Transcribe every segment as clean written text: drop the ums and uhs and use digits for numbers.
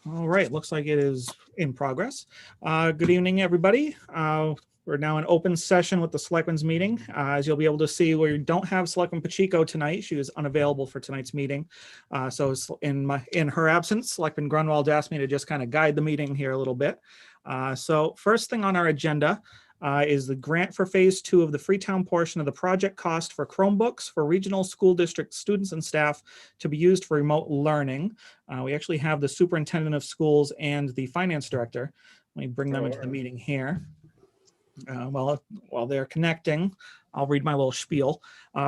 All right, looks like it is in progress. Good evening, everybody. We're now in open session with the Selectmen's meeting. As you'll be able to see, we don't have Selectman Pacheco tonight. She was unavailable for tonight's meeting. So in her absence, Selectman Grunwald asked me to just kind of guide the meeting here a little bit. So first thing on our agenda is the grant for phase 2 of the Freetown portion of the project cost for Chromebooks for regional school district students and staff to be used for remote learning. We actually have the superintendent of schools and the finance director. Let me bring them into the meeting here. While they're connecting, I'll read my little spiel.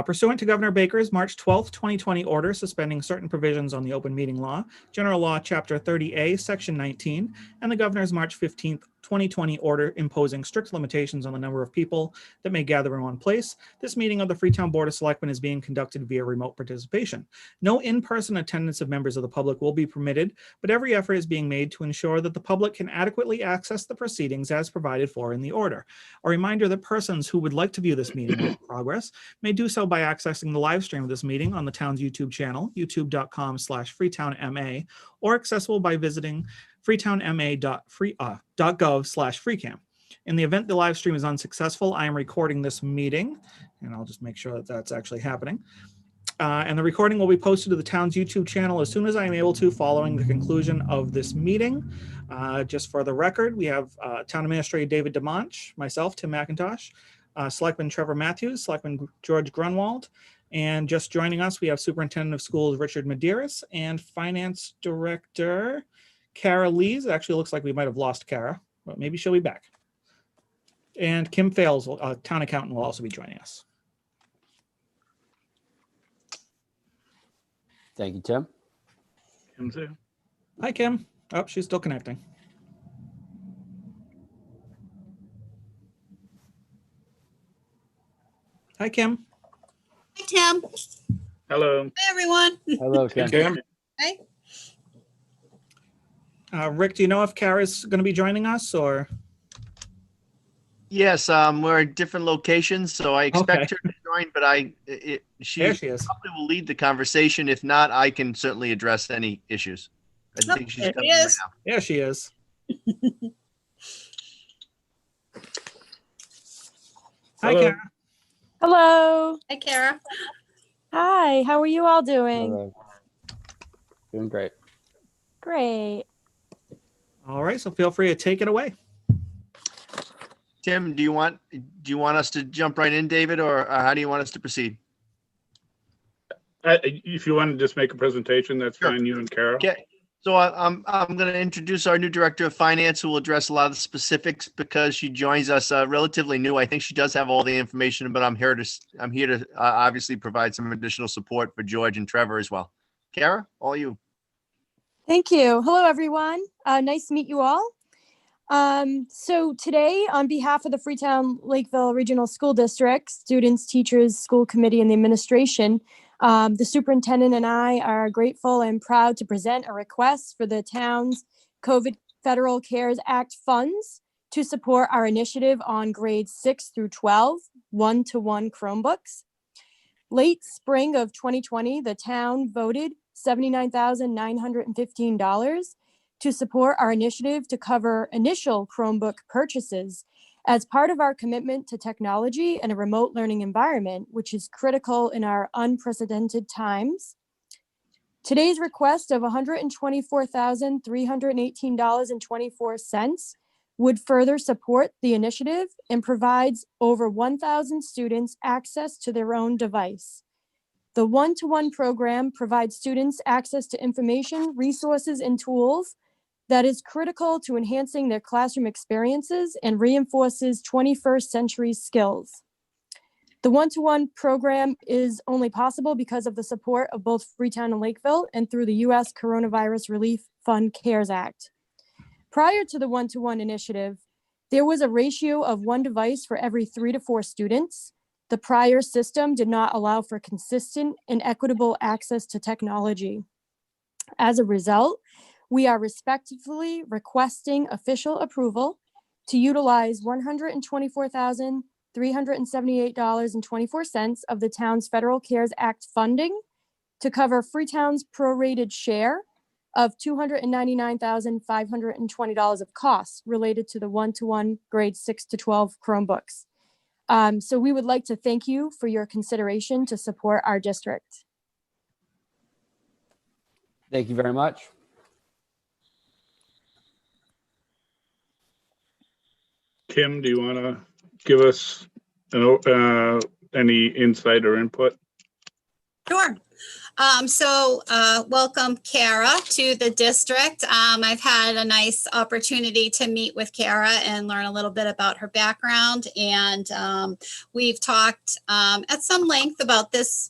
Pursuant to Governor Baker's March 12th, 2020 order suspending certain provisions on the open meeting law, General Law, Chapter 30A, Section 19, and the Governor's March 15th, 2020 order imposing strict limitations on the number of people that may gather in one place, this meeting of the Freetown Board of Selectmen is being conducted via remote participation. No in-person attendance of members of the public will be permitted, but every effort is being made to ensure that the public can adequately access the proceedings as provided for in the order. A reminder that persons who would like to view this meeting in progress may do so by accessing the live stream of this meeting on the town's YouTube channel, youtube.com/freetownma, or accessible by visiting freetownma.gov/freecam. In the event the live stream is unsuccessful, I am recording this meeting, and I'll just make sure that that's actually happening. And the recording will be posted to the town's YouTube channel as soon as I am able to following the conclusion of this meeting. Just for the record, we have Town Administrator David DeMonch, myself, Tim McIntosh, Selectman Trevor Matthews, Selectman George Grunwald, and just joining us, we have Superintendent of Schools Richard Medeiros and Finance Director Kara Lees. It actually looks like we might have lost Kara, but maybe she'll be back. And Kim Fales, Town Accountant, will also be joining us. Thank you, Tim. Kim's here. Hi, Kim. Oh, she's still connecting. Hi, Kim. Hi, Tim. Hello. Hi, everyone. Hello, Kim. Kim. Hi. Rick, do you know if Kara's going to be joining us or? Yes, we're at different locations, so I expect her to join, but she There she is. probably will lead the conversation. If not, I can certainly address any issues. I think she's there coming she right is. now. There she is. Hi, Hello. Kara. Hello. Hi, Kara. Hi. How are you all doing? Hello. Doing great. Great. All right, so feel free to take it away. Tim, do you want us to jump right in, David, or how do you want us to proceed? If you want to just make a presentation, that's Sure. fine. You and Carol. Okay. So I'm going to introduce our new director of finance, who will address a lot of the specifics because she joins us relatively new. I think she does have all the information, but I'm here to obviously provide some additional support for George and Trevor as well. Kara, all you. Thank you. Hello, everyone. Nice to meet you all. So today, on behalf of the Freetown Lakeville Regional School District, students, teachers, school committee, and the administration, the superintendent and I are grateful and proud to present a request for the town's COVID Federal CARES Act funds to support our initiative on grades 6 through 12, one-to-one Chromebooks. Late spring of 2020, the town voted $79,915 to support our initiative to cover initial Chromebook purchases as part of our commitment to technology and a remote learning environment, which is critical in our unprecedented times. Today's request of $124,318.24 would further support the initiative and provides over 1,000 students access to their own device. The one-to-one program provides students access to information, resources, and tools that is critical to enhancing their classroom experiences and reinforces 21st century skills. The one-to-one program is only possible because of the support of both Freetown and Lakeville and through the U.S. Coronavirus Relief Fund CARES Act. Prior to the one-to-one initiative, there was a ratio of one device for every 3 to 4 students. The prior system did not allow for consistent and equitable access to technology. As a result, we are respectfully requesting official approval to utilize $124,378.24 of the town's Federal CARES Act funding to cover Freetown's prorated share of $299,520 of costs related to the one-to-one grade 6 to 12 Chromebooks. So we would like to thank you for your consideration to support our district. Thank you very much. Kim, do you want to give us any insight or input? Sure. Welcome Kara to the district. I've had a nice opportunity to meet with Kara and learn a little bit about her background. And we've talked at some length about this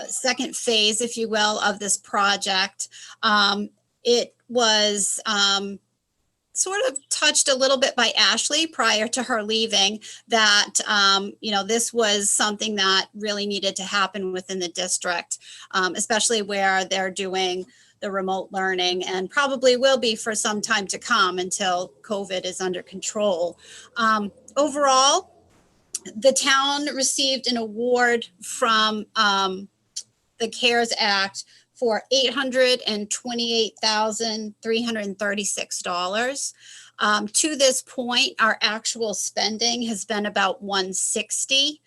second phase, if you will, of this project. It was sort of touched a little bit by Ashley prior to her leaving that, this was something that really needed to happen within the district, especially where they're doing the remote learning and probably will be for some time to come until COVID is under control. Overall, the town received an award from the CARES Act for $828,336. To this point, our actual spending has been about $160.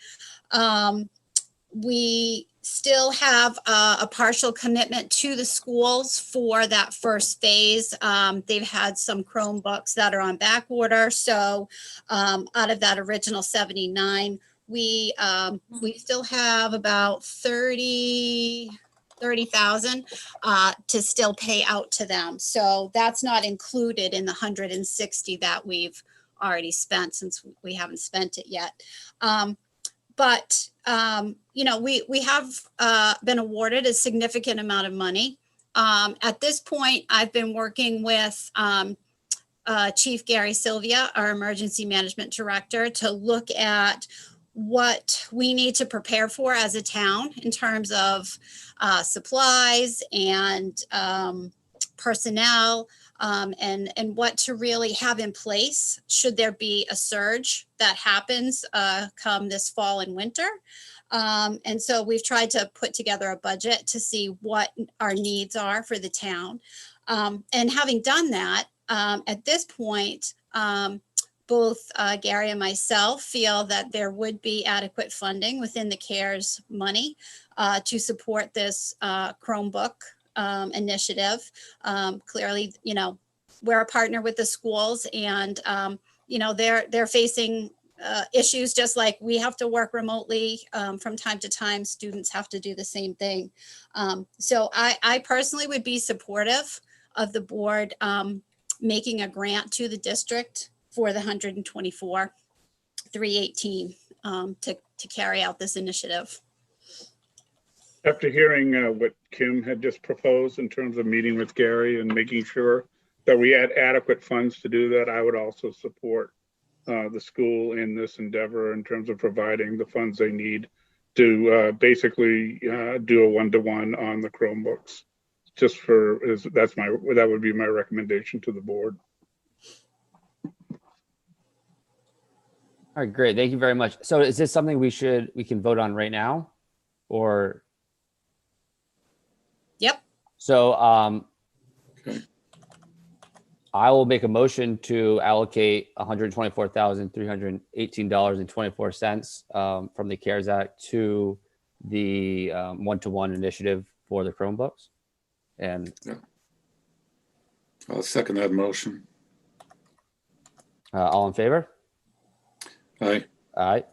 We still have a partial commitment to the schools for that first phase. They've had some Chromebooks that are on back order. So out of that original 79, we still have about 30,000 to still pay out to them. So that's not included in the 160 that we've already spent, since we haven't spent it yet. We have been awarded a significant amount of money. At this point, I've been working with Chief Gary Sylvia, our emergency management director, to look at what we need to prepare for as a town in terms of supplies and personnel, and what to really have in place should there be a surge that happens come this fall and winter. And so we've tried to put together a budget to see what our needs are for the town. And having done that, at this point, both Gary and myself feel that there would be adequate funding within the CARES money to support this Chromebook initiative. Clearly, we're a partner with the schools, and they're facing issues just like we have to work remotely from time to time. Students have to do the same thing. So I personally would be supportive of the board making a grant to the district for the 124,318 to carry out this initiative. After hearing what Kim had just proposed in terms of meeting with Gary and making sure that we had adequate funds to do that, I would also support the school in this endeavor in terms of providing the funds they need to basically do a one-to-one on the Chromebooks. That would be my recommendation to the board. All right, great. Thank you very much. So is this something we can vote on right now, or? Yep. So I will make a motion to allocate $124,318.24 from the CARES Act to the one-to-one initiative for the Chromebooks. And I'll second that motion. all in favor? Aye. Aye.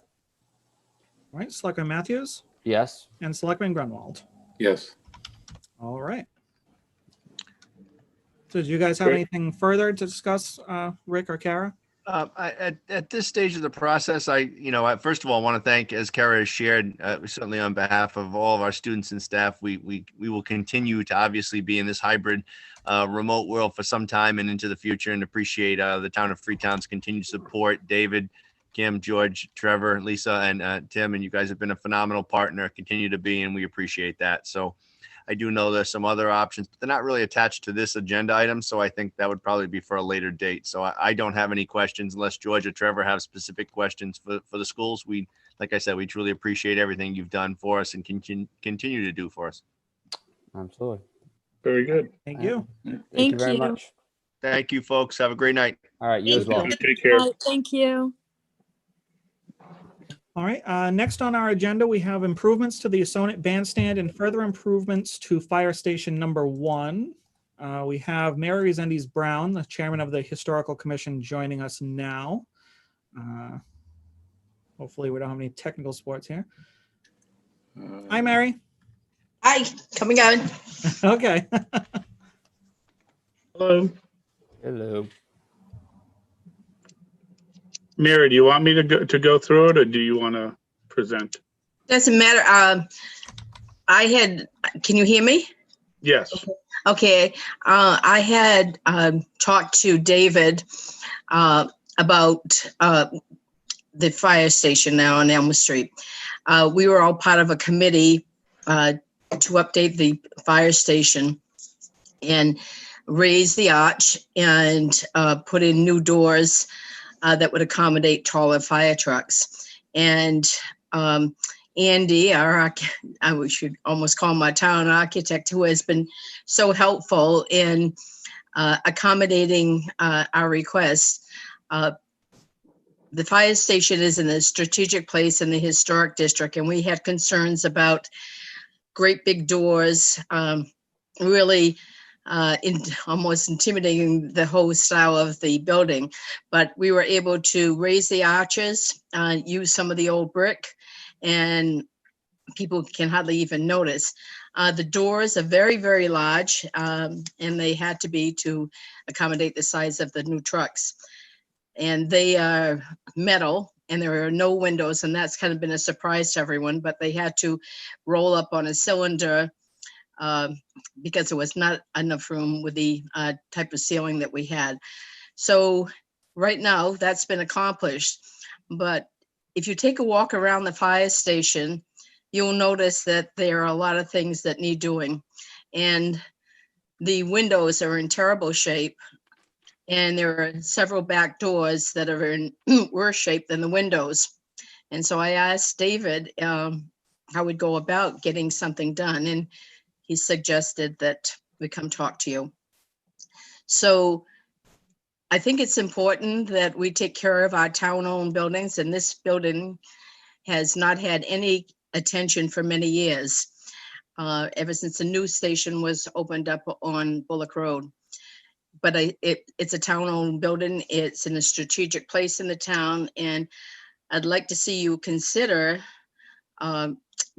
All right, Selectman Matthews Yes. and Selectman Grunwald. Yes. All right. So do you guys have anything further to discuss, Rick or Kara? At this stage of the process, I first of all want to thank, as Kara has shared, certainly on behalf of all of our students and staff, we will continue to obviously be in this hybrid remote world for some time and into the future, and appreciate the town of Freetown's continued support. David, Kim, George, Trevor, Lisa, and Tim, and you guys have been a phenomenal partner, continue to be, and we appreciate that. So I do know there's some other options, but they're not really attached to this agenda item. So I think that would probably be for a later date. So I don't have any questions unless George or Trevor have specific questions for the schools. Like I said, we truly appreciate everything you've done for us and continue to do for us. Absolutely. Very good. Thank you. Thank you Thank very you. much. Thank you, folks. Have a great night. All right, you as well. Take care. Thank you. All right, next on our agenda, we have improvements to the Sonnet Bandstand and further improvements to Fire Station Number 1. We have Mary Resendiz Brown, the chairman of the Historical Commission, joining us now. Hopefully we don't have any technical sports here. Hi, Mary. Hi, coming on. Okay. Hello. Hello. Mary, do you want me to go through it, or do you want to present? Doesn't matter. Can you hear me? Yes. Okay. I had talked to David about the fire station now on Elm Street. We were all part of a committee to update the fire station and raise the arch and put in new doors that would accommodate taller fire trucks. And Andy, I should almost call him my town architect, who has been so helpful in accommodating our requests. The fire station is in a strategic place in the historic district, and we had concerns about great big doors, really almost intimidating the whole style of the building. But we were able to raise the arches, use some of the old brick, and people can hardly even notice. The doors are very, very large, and they had to be to accommodate the size of the new trucks. And they are metal, and there are no windows, and that's kind of been a surprise to everyone, but they had to roll up on a cylinder because there was not enough room with the type of ceiling that we had. So right now that's been accomplished. But if you take a walk around the fire station, you'll notice that there are a lot of things that need doing. And the windows are in terrible shape. And there are several back doors that are in worse shape than the windows. And so I asked David how we'd go about getting something done. And he suggested that we come talk to you. So I think it's important that we take care of our town-owned buildings, and this building has not had any attention for many years, ever since the new station was opened up on Bullock Road. But it's a town-owned building. It's in a strategic place in the town, and I'd like to see you consider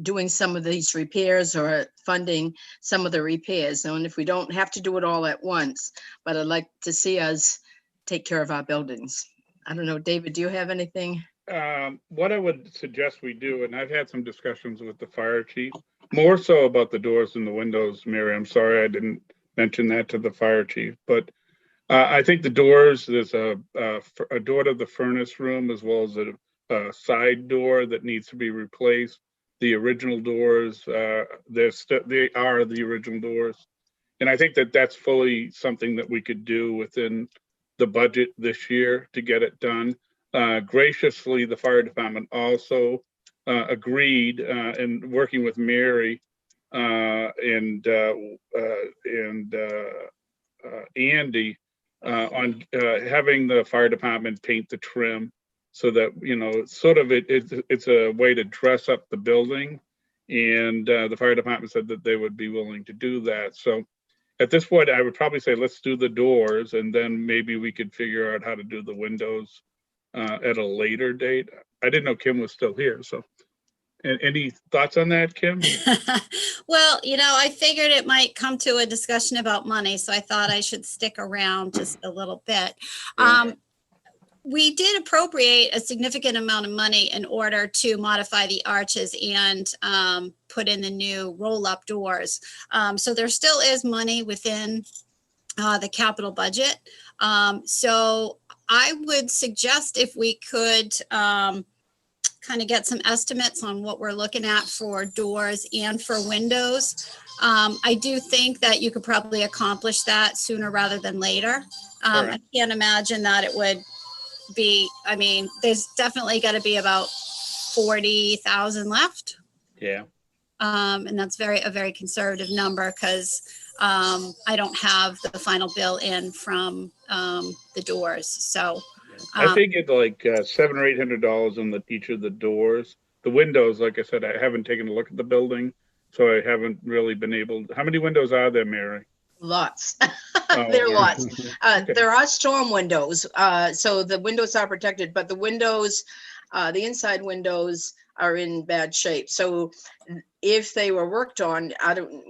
doing some of these repairs or funding some of the repairs. And if we don't have to do it all at once, but I'd like to see us take care of our buildings. I don't know, David, do you have anything? What I would suggest we do, and I've had some discussions with the fire chief, more so about the doors and the windows, Mary. I'm sorry I didn't mention that to the fire chief, but I think the doors, there's a door to the furnace room, as well as a side door that needs to be replaced. The original doors, they are the original doors. And I think that that's fully something that we could do within the budget this year to get it done. Graciously, the fire department also agreed, in working with Mary and Andy on having the fire department paint the trim, so that, you know, sort of it's a way to dress up the building. And the fire department said that they would be willing to do that. So at this point, I would probably say, let's do the doors, and then maybe we could figure out how to do the windows at a later date. I didn't know Kim was still here. So any thoughts on that, Kim? Well, I figured it might come to a discussion about money, so I thought I should stick around just a little bit. Yeah. We did appropriate a significant amount of money in order to modify the arches and put in the new roll-up doors. So there still is money within the capital budget. So I would suggest if we could kind of get some estimates on what we're looking at for doors and for windows. I do think that you could probably accomplish that sooner rather than later. Sure. I can't imagine that it would be, there's definitely got to be about 40,000 left. Yeah. And that's a very conservative number because I don't have the final bill in from the doors. So I figured like $700 or $800 on each of the doors. The windows, like I said, I haven't taken a look at the building, so I haven't really been able. How many windows are there, Mary? Lots. Oh, There are yeah. lots. Okay. There are storm windows, so the windows are protected, but the windows, the inside windows are in bad shape. So if they were worked on,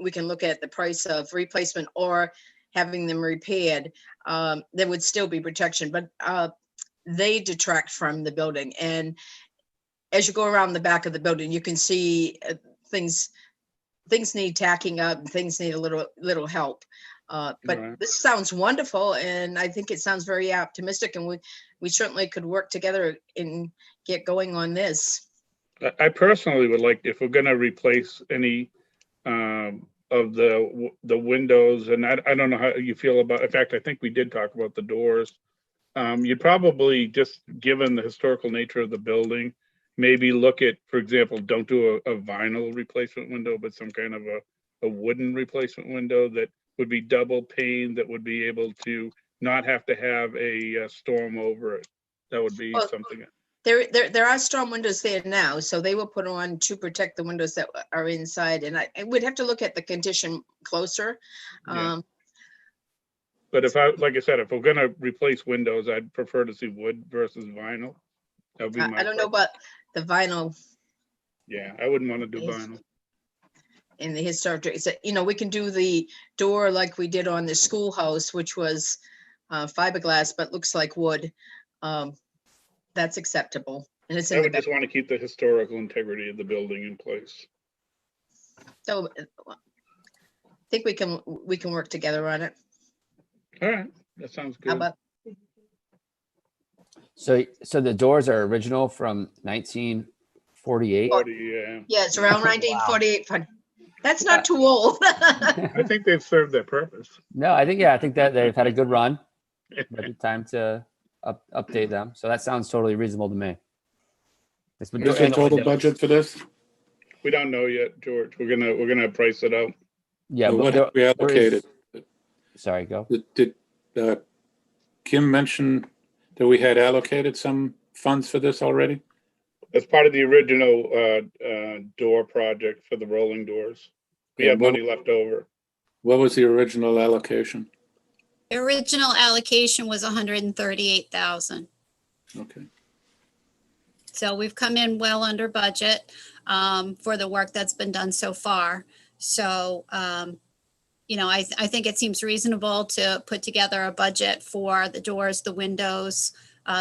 we can look at the price of replacement or having them repaired. There would still be protection, but they detract from the building. And as you go around the back of the building, you can see things need tacking up and things need a little help. But Right. this sounds wonderful, and I think it sounds very optimistic, and we certainly could work together and get going on this. I personally would like, if we're going to replace any of the windows, and I don't know how you feel about. In fact, I think we did talk about the doors. You'd probably, just given the historical nature of the building, maybe look at, for example, don't do a vinyl replacement window, but some kind of a wooden replacement window that would be double pane, that would be able to not have to have a storm over it. That would be Well, something. There are storm windows there now, so they were put on to protect the windows that are inside, and I would have to look at the condition closer. Yeah. But like I said, if we're gonna replace windows, I'd prefer to see wood versus vinyl. That would be my I don't know about the vinyl Yeah, I wouldn't want to do Yes. vinyl. in the historic, we can do the door like we did on the schoolhouse, which was fiberglass, but looks like wood. That's acceptable. And it's I in the would back. just want to keep the historical integrity of the building in place. So I think we can work together on it. All right, that sounds How good. about, So the doors are original from 1948. 40, yeah. yeah, it's around 1948. That's not too old. I think they've served their purpose. No, I think that they've had a good run. Might be time to update them. So that sounds totally reasonable to me. It's been What's the and the total windows. budget for this? We don't know yet, George. We're gonna price it out. Yeah, Well, but what have we there allocated? is- Sorry, go. Did Kim mention that we had allocated some funds for this already? As part of the original door project for the rolling doors, we Yeah, have money left over. What was the original allocation? the original allocation was 138,000. Okay. So we've come in well under budget for the work that's been done so far. So, I think it seems reasonable to put together a budget for the doors, the windows,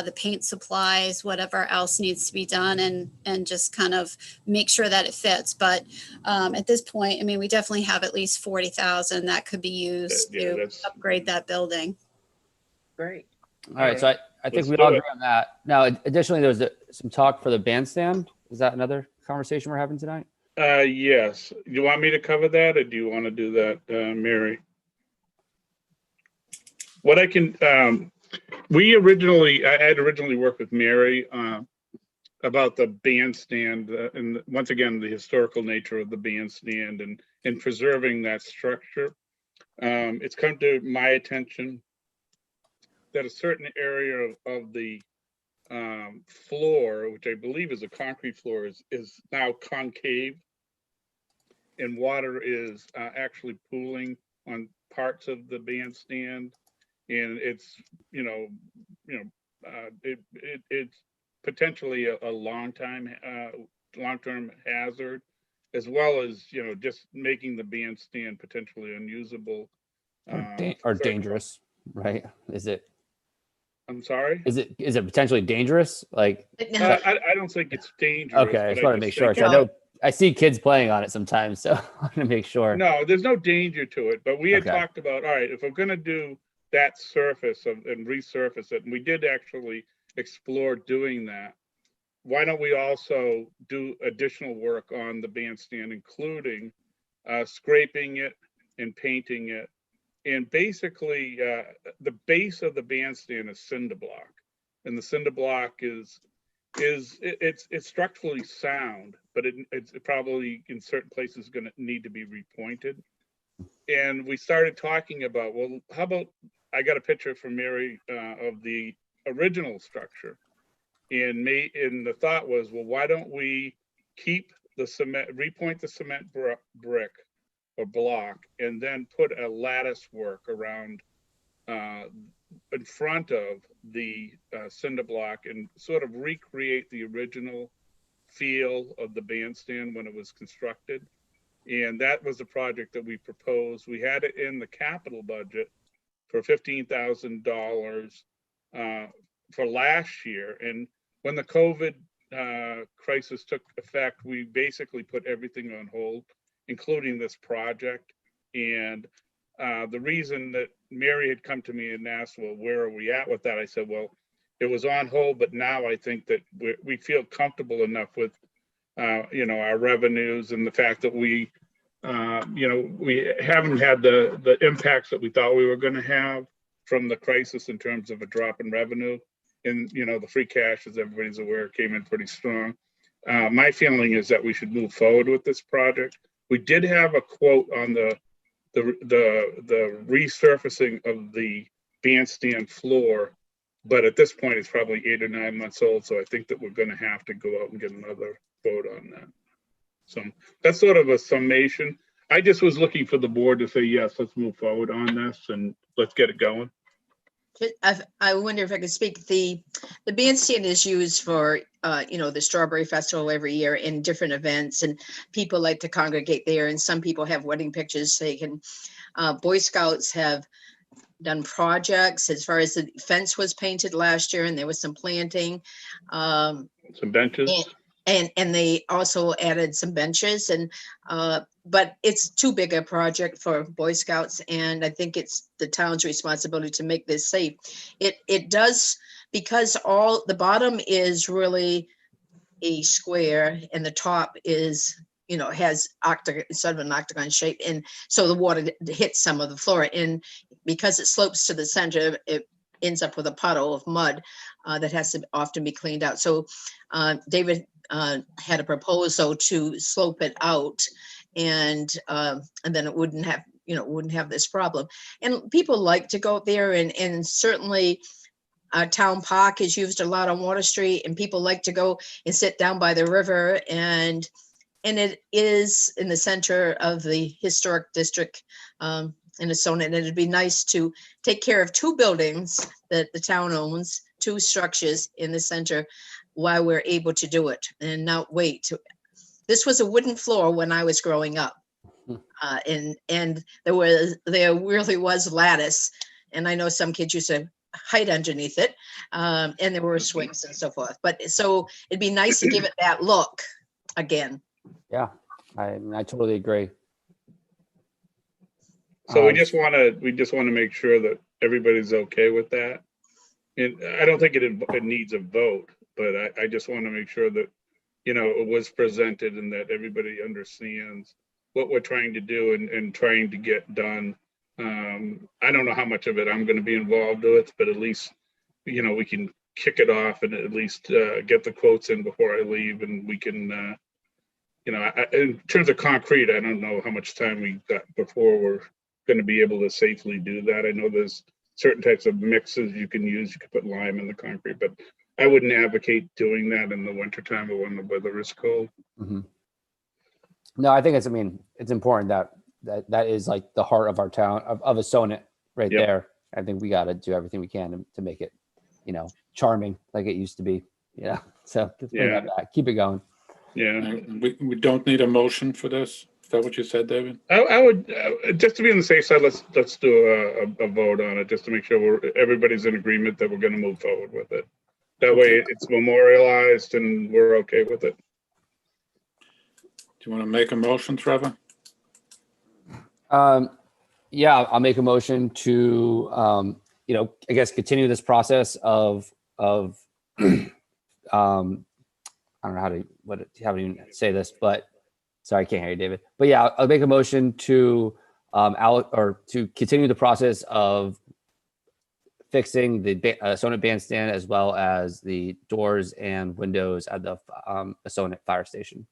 the paint supplies, whatever else needs to be done, and just kind of make sure that it fits. But at this point, we definitely have at least 40,000 that could be used Yeah, to that's- upgrade that building. Great. All right, so I think Let's we do all it. agree on that. Now, additionally, there was some talk for the bandstand. Is that another conversation we're having tonight? Yes. Do you want me to cover that, or do you want to do that, Mary? What I can, I had originally worked with Mary about the bandstand, and once again, the historical nature of the bandstand and preserving that structure. It's come to my attention that a certain area of the floor, which I believe is a concrete floor, is now concave, and water is actually pooling on parts of the bandstand, and it's it's potentially a long-term hazard, as well as just making the bandstand potentially unusable Or dangerous, right? Is it? I'm sorry. Is it potentially dangerous? Like, I don't think it's dangerous. okay, I but just want to make sure. think- 'Cause I know I see kids playing on it sometimes, so I want to make sure. No, there's no danger to it, but we had Okay. talked about, all right, if we're gonna do that surface and resurface it, and we did actually explore doing that, why don't we also do additional work on the bandstand, including scraping it and painting it? And basically, the base of the bandstand is cinder block, and the cinder block is it's structurally sound, but it's probably in certain places going to need to be repointed. And we started talking about, well, how about, I got a picture from Mary of the original structure. And the thought was, well, why don't we keep the cement, repoint the cement brick or block, and then put a lattice work around in front of the cinder block and sort of recreate the original feel of the bandstand when it was constructed. And that was the project that we proposed. We had it in the capital budget for $15,000 for last year. And when the COVID crisis took effect, we basically put everything on hold, including this project. And the reason that Mary had come to me and asked, well, where are we at with that? I said, well, it was on hold, but now I think that we feel comfortable enough with, our revenues and the fact that we haven't had the impacts that we thought we were going to have from the crisis in terms of a drop in revenue. And, the free cash, as everybody's aware, came in pretty strong. My feeling is that we should move forward with this project. We did have a quote on the resurfacing of the bandstand floor, but at this point it's probably 8 or 9 months old. So I think that we're going to have to go out and get another quote on that. So that's sort of a summation. I just was looking for the board to say, yes, let's move forward on this and let's get it going. I wonder if I could speak. The bandstand is used for, the Strawberry Festival every year in different events, and people like to congregate there. And some people have wedding pictures. They can, Boy Scouts have done projects as far as the fence was painted last year, and there was some planting. Some benches. And they also added some benches, and but it's too big a project for Boy Scouts, and I think it's the town's responsibility to make this safe. It does, because all the bottom is really a square and the top is, has sort of an octagon shape, and so the water hits some of the floor, and because it slopes to the center, it ends up with a puddle of mud that has to often be cleaned out. So David had a proposal to slope it out, and then it wouldn't have this problem. And people like to go there, and certainly Town Park is used a lot on Water Street, and people like to go and sit down by the river, and it is in the center of the historic district in Asona, and it'd be nice to take care of two buildings that the town owns, two structures in the center, while we're able to do it and not wait. This was a wooden floor when I was growing up, and there really was lattice, and I know some kids used to hide underneath it, and there were swings and so forth. But so it'd be nice to give it that look again. Yeah, I totally agree. So we just want to make sure that everybody's okay with that. And I don't think it needs a vote, but I just want to make sure that, it was presented and that everybody understands what we're trying to do and trying to get done. I don't know how much of it I'm going to be involved with, but at least, we can kick it off and at least get the quotes in before I leave, and we can, in terms of concrete, I don't know how much time we got before we're going to be able to safely do that. I know there's certain types of mixes you can use. You could put lime in the concrete, but I wouldn't advocate doing that in the wintertime or when the weather is cold. Mm-hmm. No, I think it's important that is like the heart of our town, of Asona right Yep. there. I think we got to do everything we can to make it, charming like it used to be. Yeah. So let's bring that back. Keep it going. Yeah. We don't need a motion for this. Is that what you said, David? I would, just to be on the safe side, let's do a vote on it, just to make sure everybody's in agreement that we're going to move forward with it. That way it's memorialized and we're okay with it. Do you want to make a motion, Trevor? Yeah, I'll make a motion to, I guess continue this process of I don't know how to even say this, but sorry, I can't hear you, David. But yeah, I'll make a motion to to continue the process of fixing the Asona bandstand as well as the doors and windows at the Asona fire station.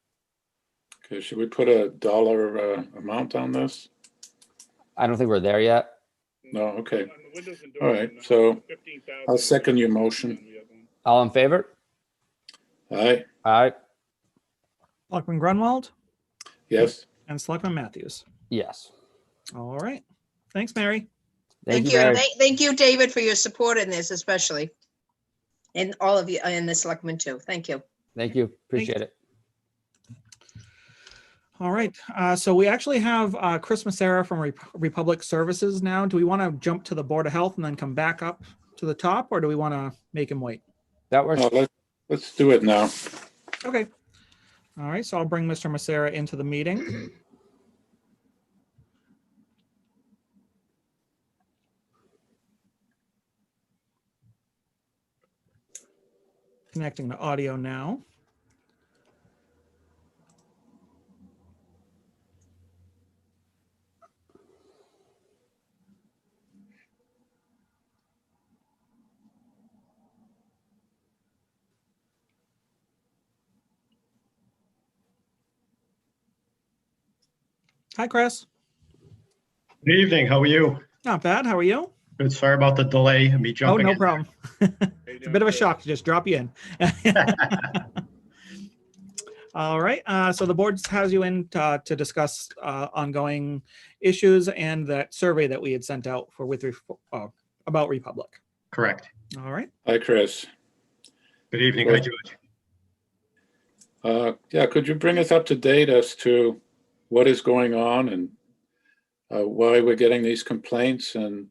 Okay, should we put a dollar amount on this? I don't think we're there yet. No, okay. On the windows and All doors, right, no, so 15,000. I'll second your motion. All in favor? Aye, All right. Selectman Grunwald yes, and Selectman Matthews. Yes. All right. Thanks, Mary. Thank you, you. Mary. Thank you, David, for your support in this, especially. And all of you, and the selectmen too. Thank you. Thank you. Appreciate it. All right. So we actually have Chris Macera from Republic Services now. Do we want to jump to the Board of Health and then come back up to the top, or do we want to make him wait? That works. oh, let's do it now. Okay. All right. So I'll bring Mr. Macera into the meeting. Connecting to audio now. Hi, Chris. Good evening. How are you? Not bad. How are you? Good. Sorry about the delay and me Oh, jumping no in. problem. It's a bit of a shock to just drop you in. All right. So the board has you in to discuss ongoing issues and that survey that we had sent out for about Republic. Correct. All right. Hi, Chris. Good evening. Hi, George. Yeah, could you bring us up to date as to what is going on and why we're getting these complaints and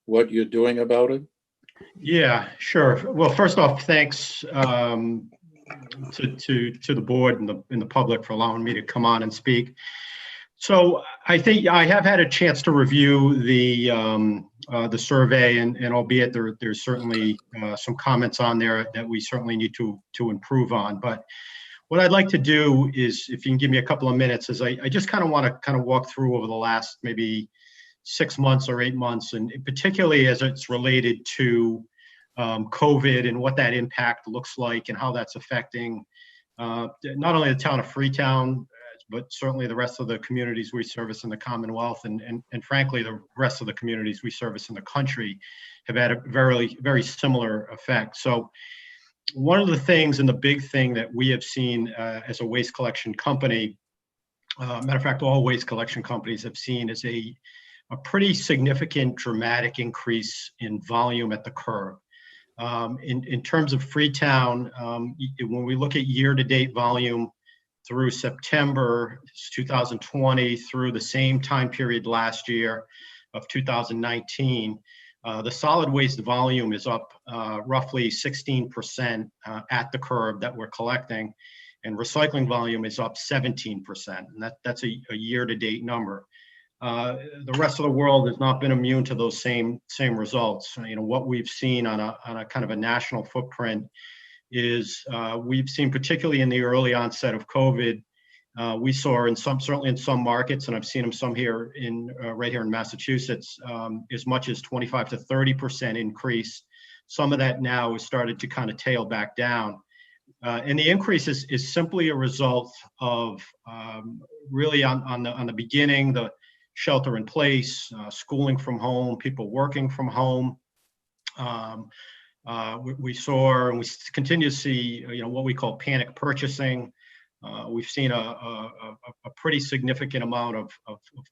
what you're doing about it? Yeah, sure. Well, first off, thanks to the board and the public for allowing me to come on and speak. So I think I have had a chance to review the survey, and albeit there's certainly some comments on there that we certainly need to improve on. But what I'd like to do is, if you can give me a couple of minutes, is I just kind of want to kind of walk through over the last maybe 6 months or 8 months, and particularly as it's related to COVID and what that impact looks like and how that's affecting not only the town of Freetown, but certainly the rest of the communities we service in the Commonwealth, and frankly, the rest of the communities we service in the country have had a very, very similar effect. So one of the things, and the big thing that we have seen as a waste collection company, matter of fact, all waste collection companies have seen, is a pretty significant, dramatic increase in volume at the curb. In terms of Freetown, when we look at year-to-date volume through September 2020 through the same time period last year of 2019, the solid waste volume is up roughly 16% at the curb that we're collecting, and recycling volume is up 17%, and that's a year-to-date number. The rest of the world has not been immune to those same results. You know, what we've seen on a kind of a national footprint is we've seen, particularly in the early onset of COVID, we saw certainly in some markets, and I've seen them some here right here in Massachusetts, as much as 25 to 30% increase. Some of that now has started to kind of tail back down. And the increase is simply a result of really on the beginning, the shelter in place, schooling from home, people working from home. We saw, and we continue to see, what we call panic purchasing. We've seen a pretty significant amount of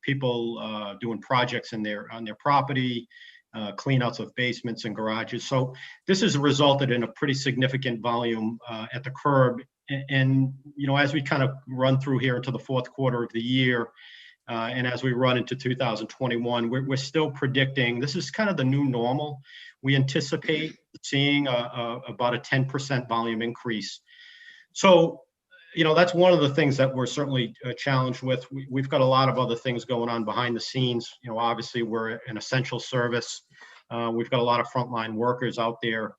people doing projects on their property, cleanouts of basements and garages. So this has resulted in a pretty significant volume at the curb. And as we kind of run through here into the fourth quarter of the year, and as we run into 2021, we're still predicting this is kind of the new normal. We anticipate seeing about a 10% volume increase. So, that's one of the things that we're certainly challenged with. We've got a lot of other things going on behind the scenes. Obviously we're an essential service. We've got a lot of frontline workers out there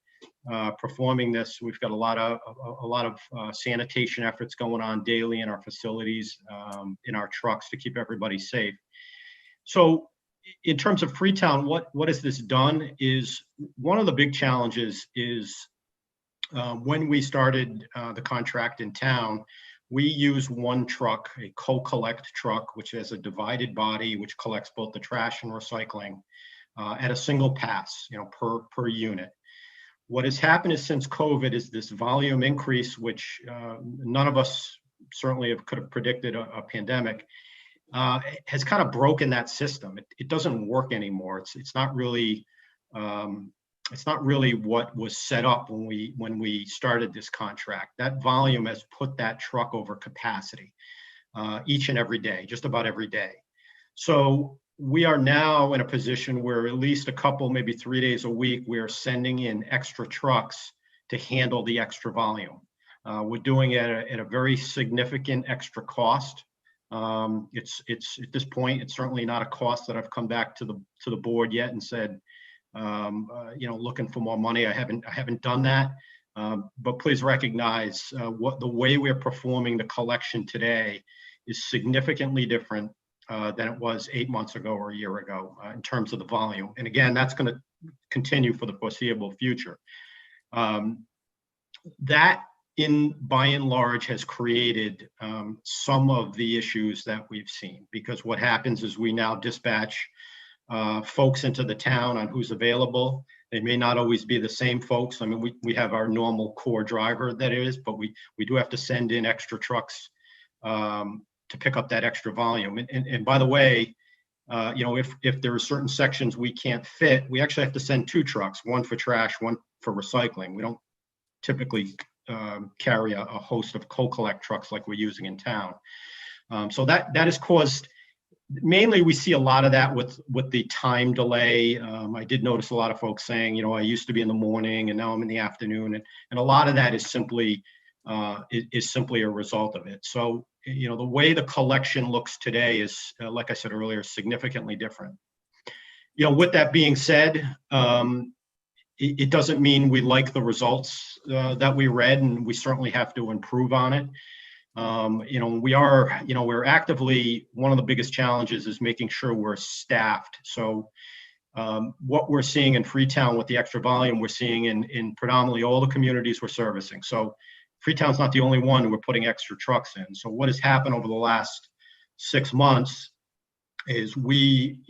performing this. We've got a lot of sanitation efforts going on daily in our facilities, in our trucks to keep everybody safe. So in terms of Freetown, what has this done is one of the big challenges is when we started the contract in town, we use one truck, a co-collect truck, which has a divided body, which collects both the trash and recycling at a single pass, per unit. What has happened is since COVID is this volume increase, which none of us certainly could have predicted a pandemic, has kind of broken that system. It doesn't work anymore. It's not really what was set up when we started this contract. That volume has put that truck over capacity each and every day, just about every day. So we are now in a position where at least a couple, maybe 3 days a week, we are sending in extra trucks to handle the extra volume. We're doing it at a very significant extra cost. It's at this point, it's certainly not a cost that I've come back to the board yet and said, looking for more money. I haven't done that. But please recognize the way we're performing the collection today is significantly different than it was 8 months ago or a year ago in terms of the volume. And again, that's going to continue for the foreseeable future. That by and large has created some of the issues that we've seen, because what happens is we now dispatch folks into the town on who's available. They may not always be the same folks. I mean, we have our normal core driver that is, but we do have to send in extra trucks to pick up that extra volume. And by the way, if there are certain sections we can't fit, we actually have to send 2 trucks, one for trash, one for recycling. We don't typically carry a host of co-collect trucks like we're using in town. So that has caused, mainly we see a lot of that with the time delay. I did notice a lot of folks saying, I used to be in the morning and now I'm in the afternoon. And a lot of that is simply a result of it. So, the way the collection looks today is, like I said earlier, significantly different. With that being said, it doesn't mean we like the results that we read, and we certainly have to improve on it. We're actively, one of the biggest challenges is making sure we're staffed. So what we're seeing in Freetown with the extra volume, we're seeing in predominantly all the communities we're servicing. So Freetown's not the only one we're putting extra trucks in. So what has happened over the last 6 months is we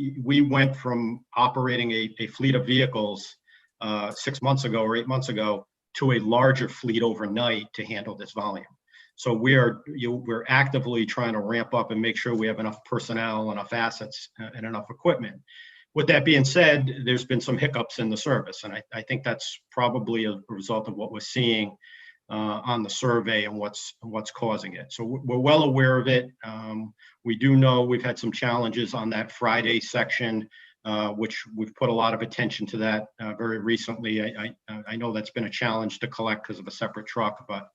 went from operating a fleet of vehicles 6 months ago or 8 months ago to a larger fleet overnight to handle this volume. So we're actively trying to ramp up and make sure we have enough personnel, enough assets, and enough equipment. With that being said, there's been some hiccups in the service, and I think that's probably a result of what we're seeing on the survey and what's causing it. So we're well aware of it. We do know we've had some challenges on that Friday section, which we've put a lot of attention to that very recently. I know that's been a challenge to collect because of a separate truck, but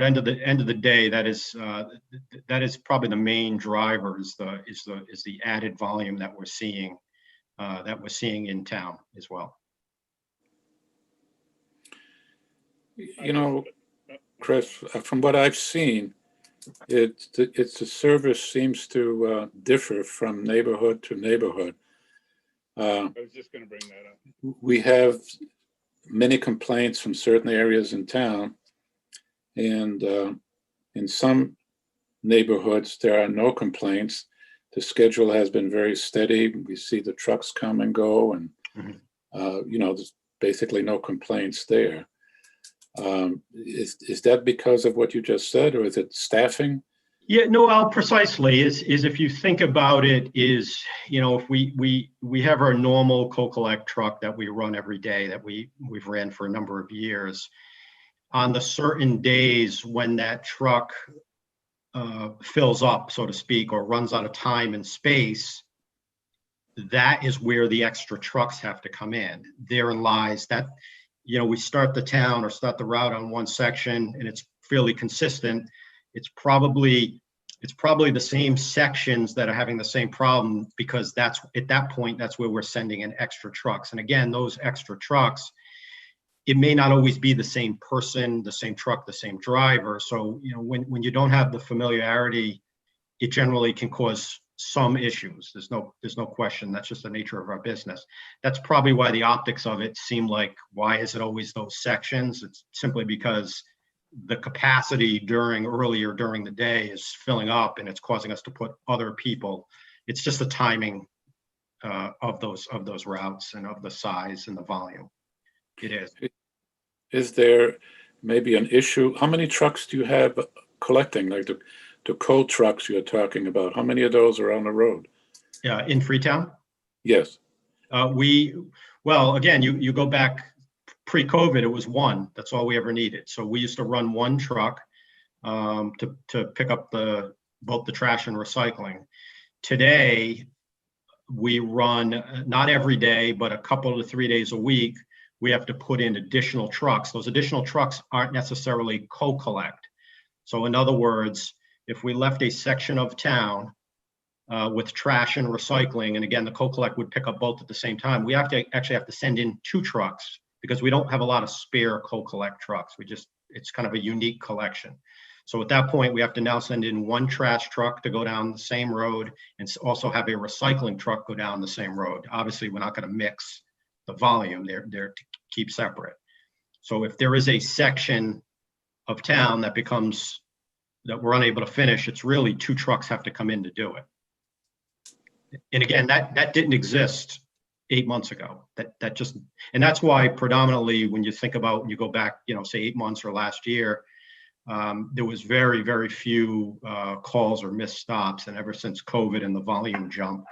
end of the day, that is probably the main driver is the added volume that we're seeing in town as well. Chris, from what I've seen, it's the service seems to differ from neighborhood to neighborhood. I was just going to bring that up. We have many complaints from certain areas in town, and in some neighborhoods there are no complaints. The schedule has been very steady. We see the trucks come and go, and there's basically no complaints there. Is that because of what you just said, or is it staffing? Yeah, no, well, precisely is if you think about it, if we have our normal co-collect truck that we run every day that we've ran for a number of years. On the certain days when that truck fills up, so to speak, or runs out of time and space, that is where the extra trucks have to come in. Therein lies that, we start the town or start the route on one section and it's fairly consistent. It's probably the same sections that are having the same problem, because that's at that point, that's where we're sending in extra trucks. And again, those extra trucks, it may not always be the same person, the same truck, the same driver. So, when you don't have the familiarity, it generally can cause some issues. There's no question. That's just the nature of our business. That's probably why the optics of it seem like, why is it always those sections? It's simply because the capacity earlier during the day is filling up, and it's causing us to put other people. It's just the timing of those routes and of the size and the volume. It is. Is there maybe an issue? How many trucks do you have collecting, like the coal trucks you're talking about? How many of those are on the road? In Freetown? Yes. Well, again, you go back pre-COVID, it was one. That's all we ever needed. So we used to run one truck to pick up both the trash and recycling. Today, we run, not every day, but a couple to 3 days a week, we have to put in additional trucks. Those additional trucks aren't necessarily co-collect. So in other words, if we left a section of town with trash and recycling, and again, the co-collect would pick up both at the same time, we actually have to send in 2 trucks because we don't have a lot of spare co-collect trucks. It's kind of a unique collection. So at that point, we have to now send in 1 trash truck to go down the same road and also have a recycling truck go down the same road. Obviously, we're not going to mix the volume. They're to keep separate. So if there is a section of town that we're unable to finish, it's really 2 trucks have to come in to do it. And again, that didn't exist 8 months ago. And that's why predominantly when you think about, you go back, say 8 months or last year, there was very, very few calls or missed stops. And ever since COVID and the volume jump,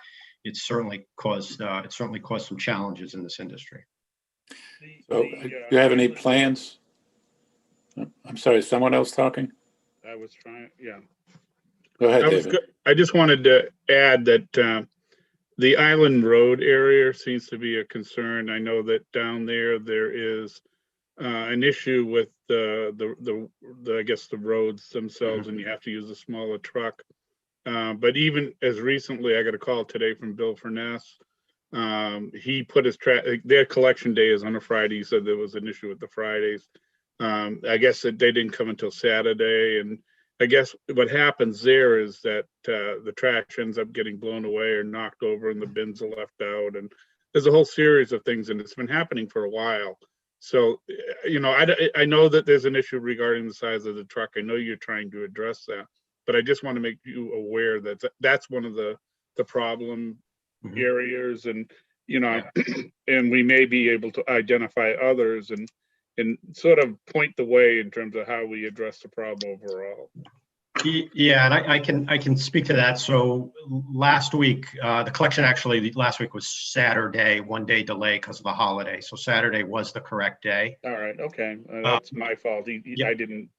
it's certainly caused some challenges in this industry. So do you have any plans? I'm sorry, someone else talking? I was trying, yeah. Go ahead, David. I just wanted to add that the Island Road area seems to be a concern. I know that down there is an issue with I guess the roads themselves, and you have to use a smaller truck. But even as recently, I got a call today from Bill Furness. He put his their collection day is on a Friday. He said there was an issue with the Fridays. I guess that they didn't come until Saturday, and I guess what happens there is that the trash ends up getting blown away or knocked over, and the bins are left out, and there's a whole series of things, and it's been happening for a while. So, I know that there's an issue regarding the size of the truck. I know you're trying to address that, but I just want to make you aware that that's one of the problem areas, and and we may be able to identify others and sort of point the way in terms of how we address the problem overall. Yeah, and I can speak to that. So last week, the collection last week was Saturday, 1 day delay because of the holiday. So Saturday was the correct day. All right, okay, that's my fault. Yeah. I didn't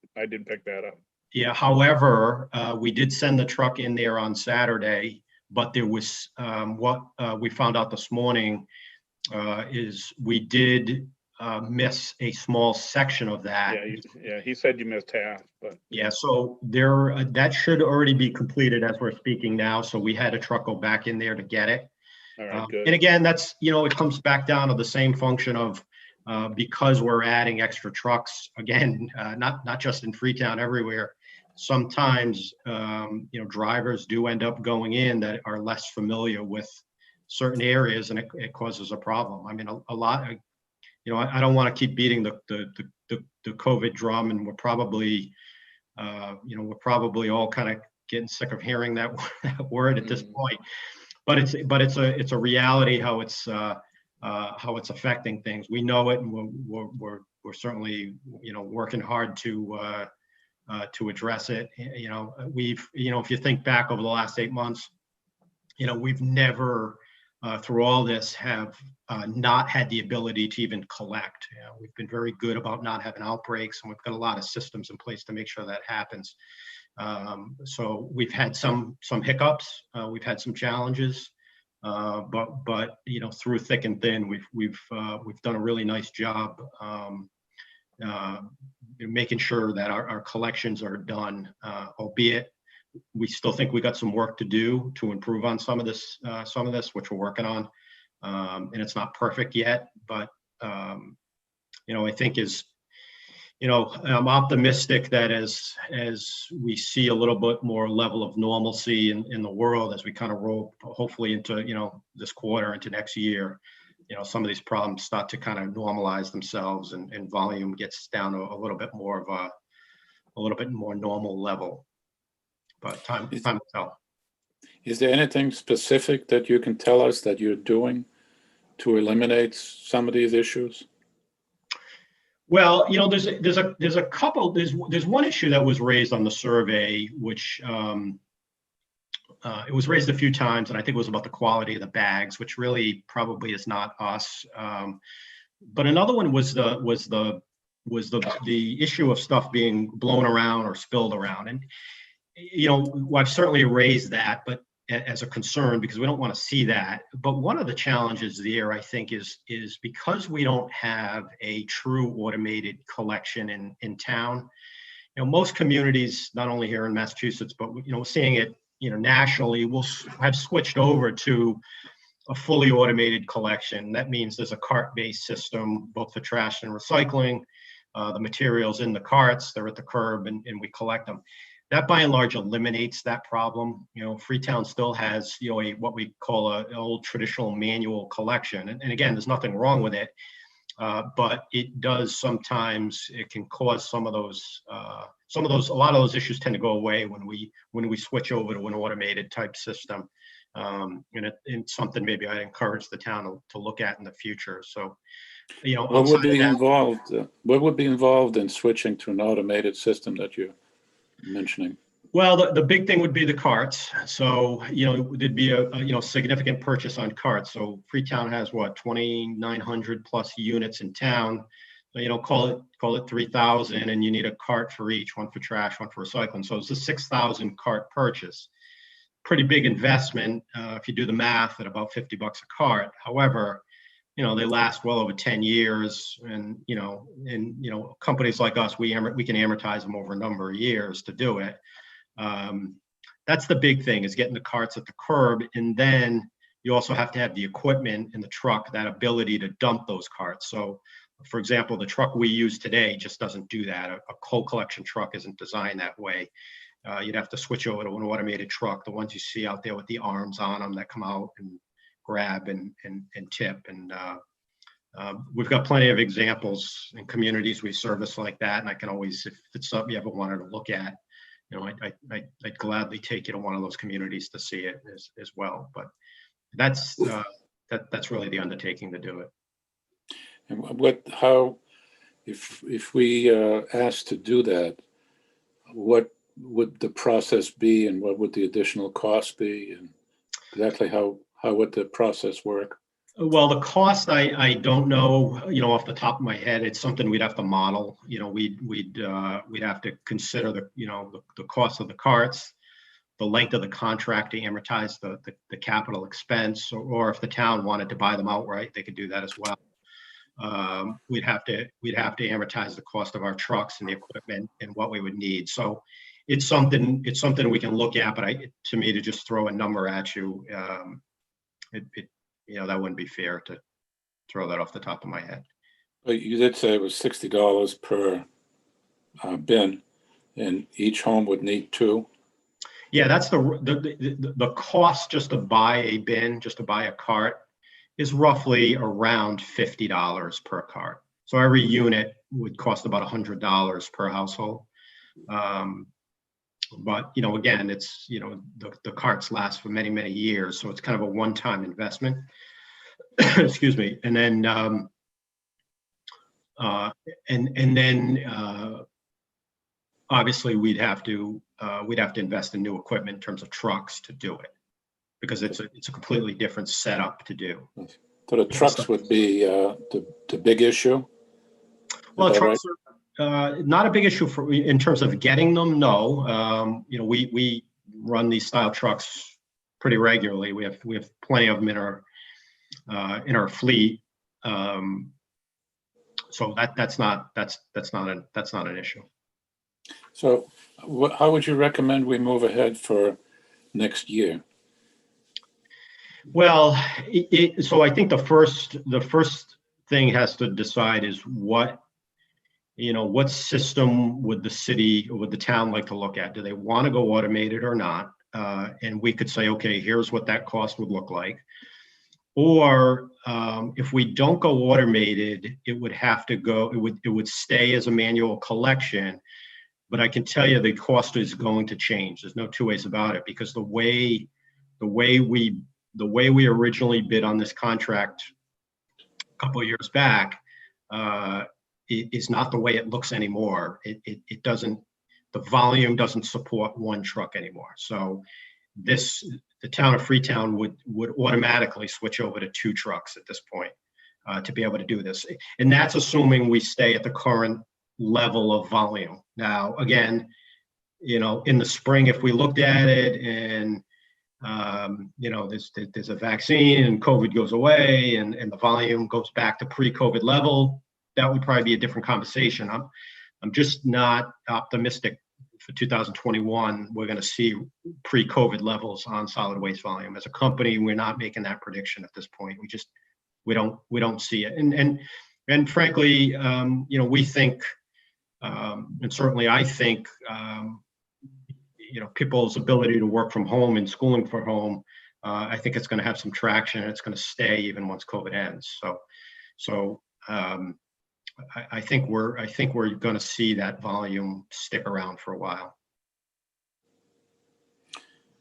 pick that up. Yeah. However, we did send the truck in there on Saturday, but there was what we found out this morning is we did miss a small section of that. Yeah, he said you missed half, but yeah, so that should already be completed as we're speaking now. So we had a truck go back in there to get it. all right, good. And again, that's it comes back down to the same function of because we're adding extra trucks again, not just in Freetown, everywhere. Sometimes drivers do end up going in that are less familiar with certain areas, and it causes a problem. I mean, a lot. I don't want to keep beating the COVID drum, and we're probably all kind of getting sick of hearing that word at this point. But it's a reality how it's affecting things. We know it, and we're certainly working hard to address it. If you think back over the last 8 months, we've never through all this have not had the ability to even collect. We've been very good about not having outbreaks, and we've got a lot of systems in place to make sure that happens. So we've had some hiccups, we've had some challenges, but through thick and thin, we've done a really nice job making sure that our collections are done, albeit we still think we got some work to do to improve on some of this, which we're working on. And it's not perfect yet, but I think I'm optimistic that as we see a little bit more level of normalcy in the world, as we kind of roll hopefully into this quarter into next year, some of these problems start to kind of normalize themselves, and volume gets down to a little bit more of a little bit more normal level. But time will tell. Is there anything specific that you can tell us that you're doing to eliminate some of these issues? Well, there's a couple. There's one issue that was raised on the survey, which it was raised a few times, and I think it was about the quality of the bags, which really probably is not us. But another one was the issue of stuff being blown around or spilled around, and I've certainly raised that, but as a concern, because we don't want to see that. But one of the challenges there, I think, is because we don't have a true automated collection in town. Most communities, not only here in Massachusetts, but we're seeing it nationally, will have switched over to a fully automated collection. That means there's a cart-based system, both for trash and recycling. The materials in the carts, they're at the curb, and we collect them. That by and large eliminates that problem. Freetown still has what we call an old traditional manual collection, and again, there's nothing wrong with it, but it does sometimes, it can cause a lot of those issues tend to go away when we switch over to an automated type system, and it's something maybe I encourage the town to look at in the future. So, what would be involved? What would be involved in switching to an automated system that you're mentioning? Well, the big thing would be the carts. So, there'd be a significant purchase on carts. So Freetown has what, 2,900 plus units in town. So, call it 3,000, and you need a cart for each, one for trash, one for recycling. So it's a 6,000 cart purchase. Pretty big investment if you do the math at about $50 a cart. However, they last well over 10 years, and companies like us, we can amortize them over a number of years to do it. That's the big thing, is getting the carts at the curb, and then you also have to have the equipment in the truck, that ability to dump those carts. So, for example, the truck we use today just doesn't do that. A coal collection truck isn't designed that way. You'd have to switch over to an automated truck, the ones you see out there with the arms on them that come out and grab and tip. And we've got plenty of examples in communities we service like that. And I can always, if it's something you ever wanted to look at, I'd gladly take you to one of those communities to see it as well. But that's really the undertaking to do it. And if we asked to do that, what would the process be, and what would the additional cost be, and exactly how would the process work? Well, the cost, I don't know, off the top of my head. It's something we'd have to model. We'd have to consider the cost of the carts, the length of the contract to amortize the capital expense, or if the town wanted to buy them outright, they could do that as well. We'd have to amortize the cost of our trucks and the equipment and what we would need. So it's something we can look at, but to me, to just throw a number at you, that wouldn't be fair to throw that off the top of my head. But you did say it was $60 per bin, and each home would need 2. Yeah, that's the cost just to buy a bin, just to buy a cart, is roughly around $50 per cart. So every unit would cost about $100 per household. But again, it's the carts last for many, many years, so it's kind of a one-time investment. Excuse me. And then obviously we'd have to invest in new equipment in terms of trucks to do it, because it's a completely different setup to do. So the trucks would be the big issue? Well, trucks are not a big issue in terms of getting them. No, we run these style trucks pretty regularly. We have plenty of them in our fleet. So that's not an issue. So how would you recommend we move ahead for next year? Well, so I think the first thing has to decide is what system would the city or would the town like to look at? Do they want to go automated or not? And we could say, okay, here's what that cost would look like. Or if we don't go automated, it would stay as a manual collection, But I can tell you the cost is going to change. There's no two ways about it, because the way we originally bid on this contract a couple of years back is not the way it looks anymore. It doesn't, the volume doesn't support one truck anymore. So the town of Freetown would automatically switch over to 2 trucks at this point to be able to do this. And that's assuming we stay at the current level of volume. Now, again, in the spring, if we looked at it and there's a vaccine and COVID goes away and the volume goes back to pre-COVID level, that would probably be a different conversation. I'm just not optimistic for 2021. We're going to see pre-COVID levels on solid waste volume. As a company, we're not making that prediction at this point. We don't see it. And frankly, we think, and certainly I think, people's ability to work from home and schooling from home, I think it's going to have some traction, and it's going to stay even once COVID ends. So I think we're going to see that volume stick around for a while.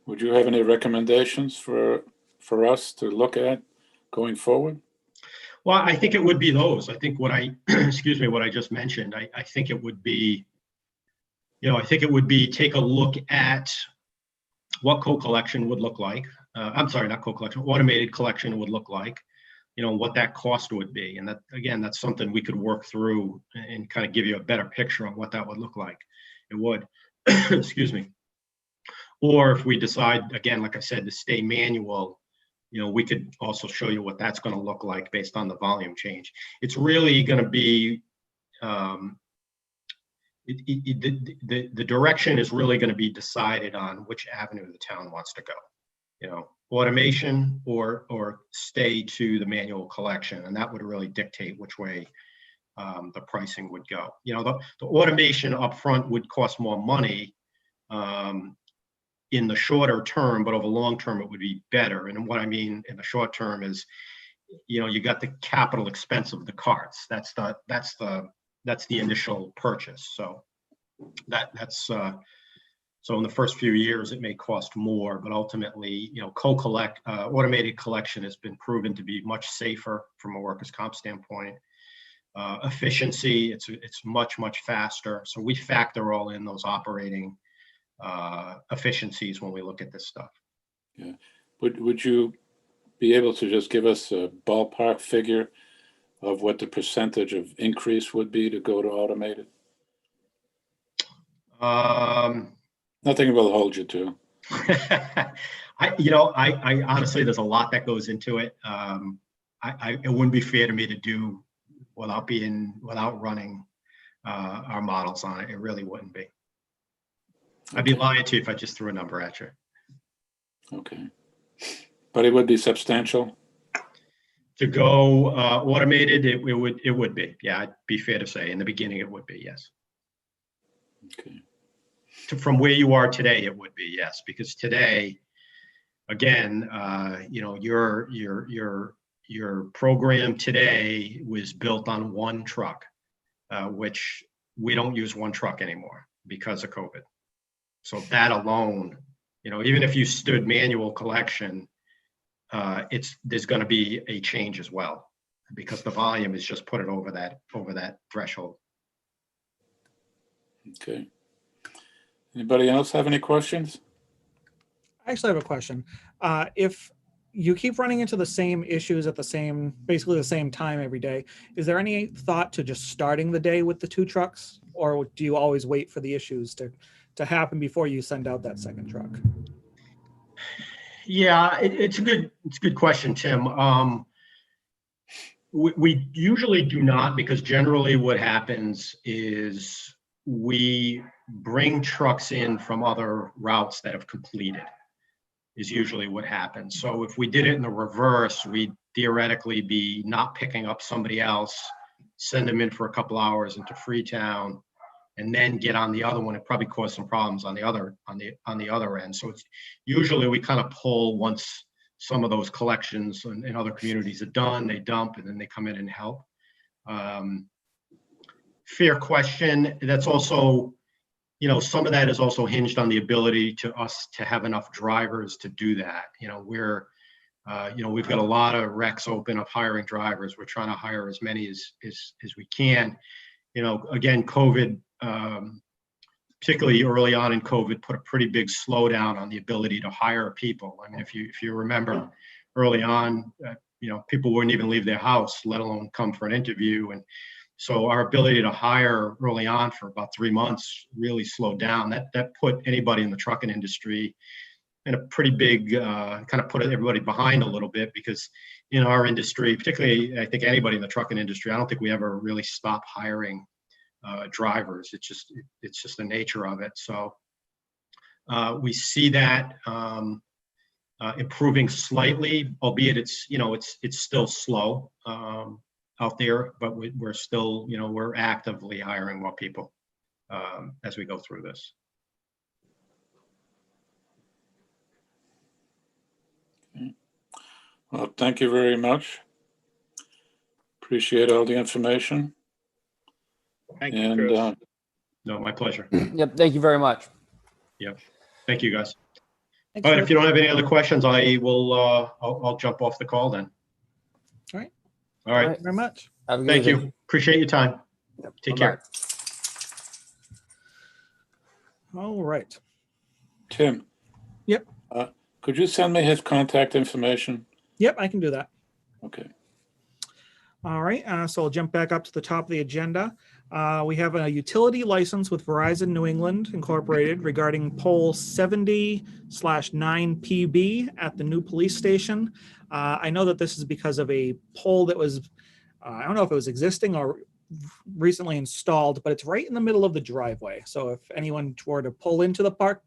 Would you have any recommendations for us to look at going forward? Well, I think it would be those. I think what I just mentioned. I think it would be, take a look at what co-collection would look like. I'm sorry, not co-collection, automated collection would look like, what that cost would be. And that, again, that's something we could work through and kind of give you a better picture of what that would look like. It would, excuse me. Or if we decide, again, like I said, to stay manual, we could also show you what that's going to look like based on the volume change. It's really going to be, the direction is really going to be decided on which avenue the town wants to go. Automation or stay to the manual collection, and that would really dictate which way the pricing would go. The automation upfront would cost more money in the shorter term, but over long term it would be better. And what I mean in the short term is, you got the capital expense of the carts. That's the initial purchase. So that's so in the first few years it may cost more, but ultimately, automated collection has been proven to be much safer from a workers' comp standpoint. Efficiency, it's much faster. So we factor all in those operating efficiencies when we look at this stuff. Yeah. Would you be able to just give us a ballpark figure of what the percentage of increase would be to go to automated? Nothing will hold you to. I honestly, there's a lot that goes into it. It wouldn't be fair to me to do without running our models on it. It really wouldn't be. I'd be lying to you if I just threw a number at you. Okay. But it would be substantial? To go automated, it would be. Yeah, it'd be fair to say. In the beginning, it would be, yes. Okay. From where you are today, it would be, yes. Because today, again, your program today was built on one truck, which we don't use one truck anymore because of COVID. So that alone, even if you stood manual collection, there's going to be a change as well, because the volume is just put it over that threshold. Okay. Anybody else have any questions? I actually have a question. If you keep running into the same issues at basically the same time every day, is there any thought to just starting the day with the 2 trucks, or do you always wait for the issues to happen before you send out that second truck? Yeah, it's a good question, Tim. We usually do not, because generally what happens is we bring trucks in from other routes that have completed, is usually what happens. So if we did it in the reverse, we'd theoretically be not picking up somebody else, send them in for a couple hours into Freetown, and then get on the other one. It probably caused some problems on the other end. So it's usually we kind of pull once some of those collections in other communities are done, they dump, and then they come in and help. Fair question. That's also some of that is also hinged on the ability to us to have enough drivers to do that. We've got a lot of recs open of hiring drivers. We're trying to hire as many as we can. Again, COVID, particularly early on in COVID, put a pretty big slowdown on the ability to hire people. I mean, if you remember early on, people wouldn't even leave their house, let alone come for an interview. And so our ability to hire early on for about 3 months really slowed down. That put anybody in the trucking industry in a pretty big, kind of put everybody behind a little bit, because in our industry, particularly, I think anybody in the trucking industry, I don't think we ever really stop hiring drivers. It's just the nature of it. So we see that improving slightly, albeit it's still slow out there, but we're still, we're actively hiring more people as we go through this. Well, thank you very much. Appreciate all the information. Thank you, Chris. No, my pleasure. Yep. Thank you very much. Yep. Thank you, guys. Thanks, All right, Chris. if you don't have any other questions, I will, I'll jump off the call then. All right. All right. Thank you very much. Have a good Thank evening. you. Appreciate your time. Take Bye-bye. care. All right. Tim. Yep. Could you send me his contact information? Yep, I can do that. Okay. All right, so I'll jump back up to the top of the agenda. We have a utility license with Verizon New England Incorporated regarding pole 70/9PB at the new police station. I know that this is because of a pole that was, I don't know if it was existing or recently installed, but it's right in the middle of the driveway. So if anyone were to pull into the parking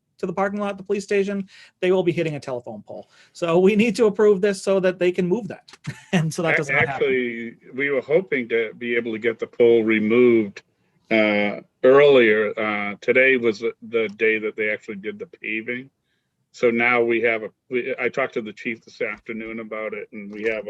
lot at the police station, they will be hitting a telephone pole. So we need to approve this so that they can move that. And so that does not happen. Actually, we were hoping to be able to get the pole removed earlier. Today was the day that they actually did the paving. So now we have I talked to the chief this afternoon about it, and we have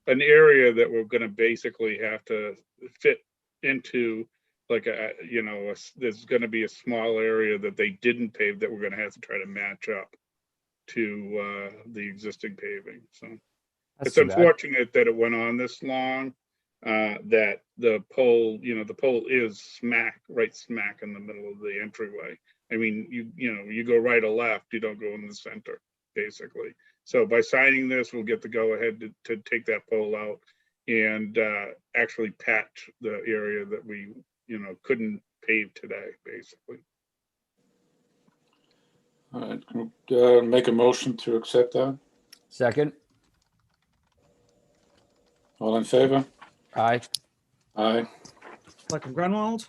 an area that we're going to basically have to fit into, like there's going to be a small area that they didn't pave that we're going to have to try to match up to the existing paving. So That's it's too bad. unfortunate that it went on this long, that the pole is right smack in the middle of the entryway. I mean, you go right or left, you don't go in the center, basically. So by signing this, we'll get the go ahead to take that pole out and actually patch the area that we couldn't pave today, basically. All right. Make a motion to accept that. Second. All in favor? Aye. Aye. Selectman Grunwald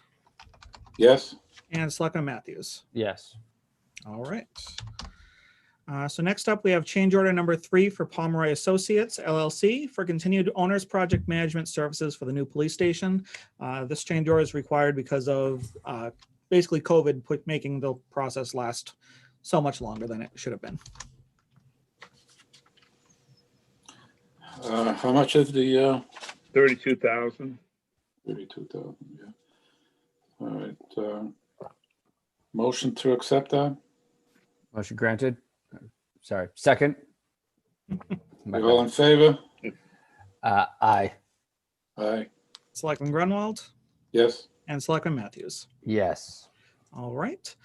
Yes. and Selectman Matthews. Yes. All right. So next up, we have change order number 3 for Pomeroy Associates LLC for continued owner's project management services for the new police station. This change order is required because of basically COVID making the process last so much longer than it should have been. How much is the 32,000. 32,000? Yeah. All right. Motion to accept that. Motion granted. Sorry. Second. My All bad. in favor? Aye. Aye. Selectman Grunwald Yes. and Selectman Matthews. Yes. All right.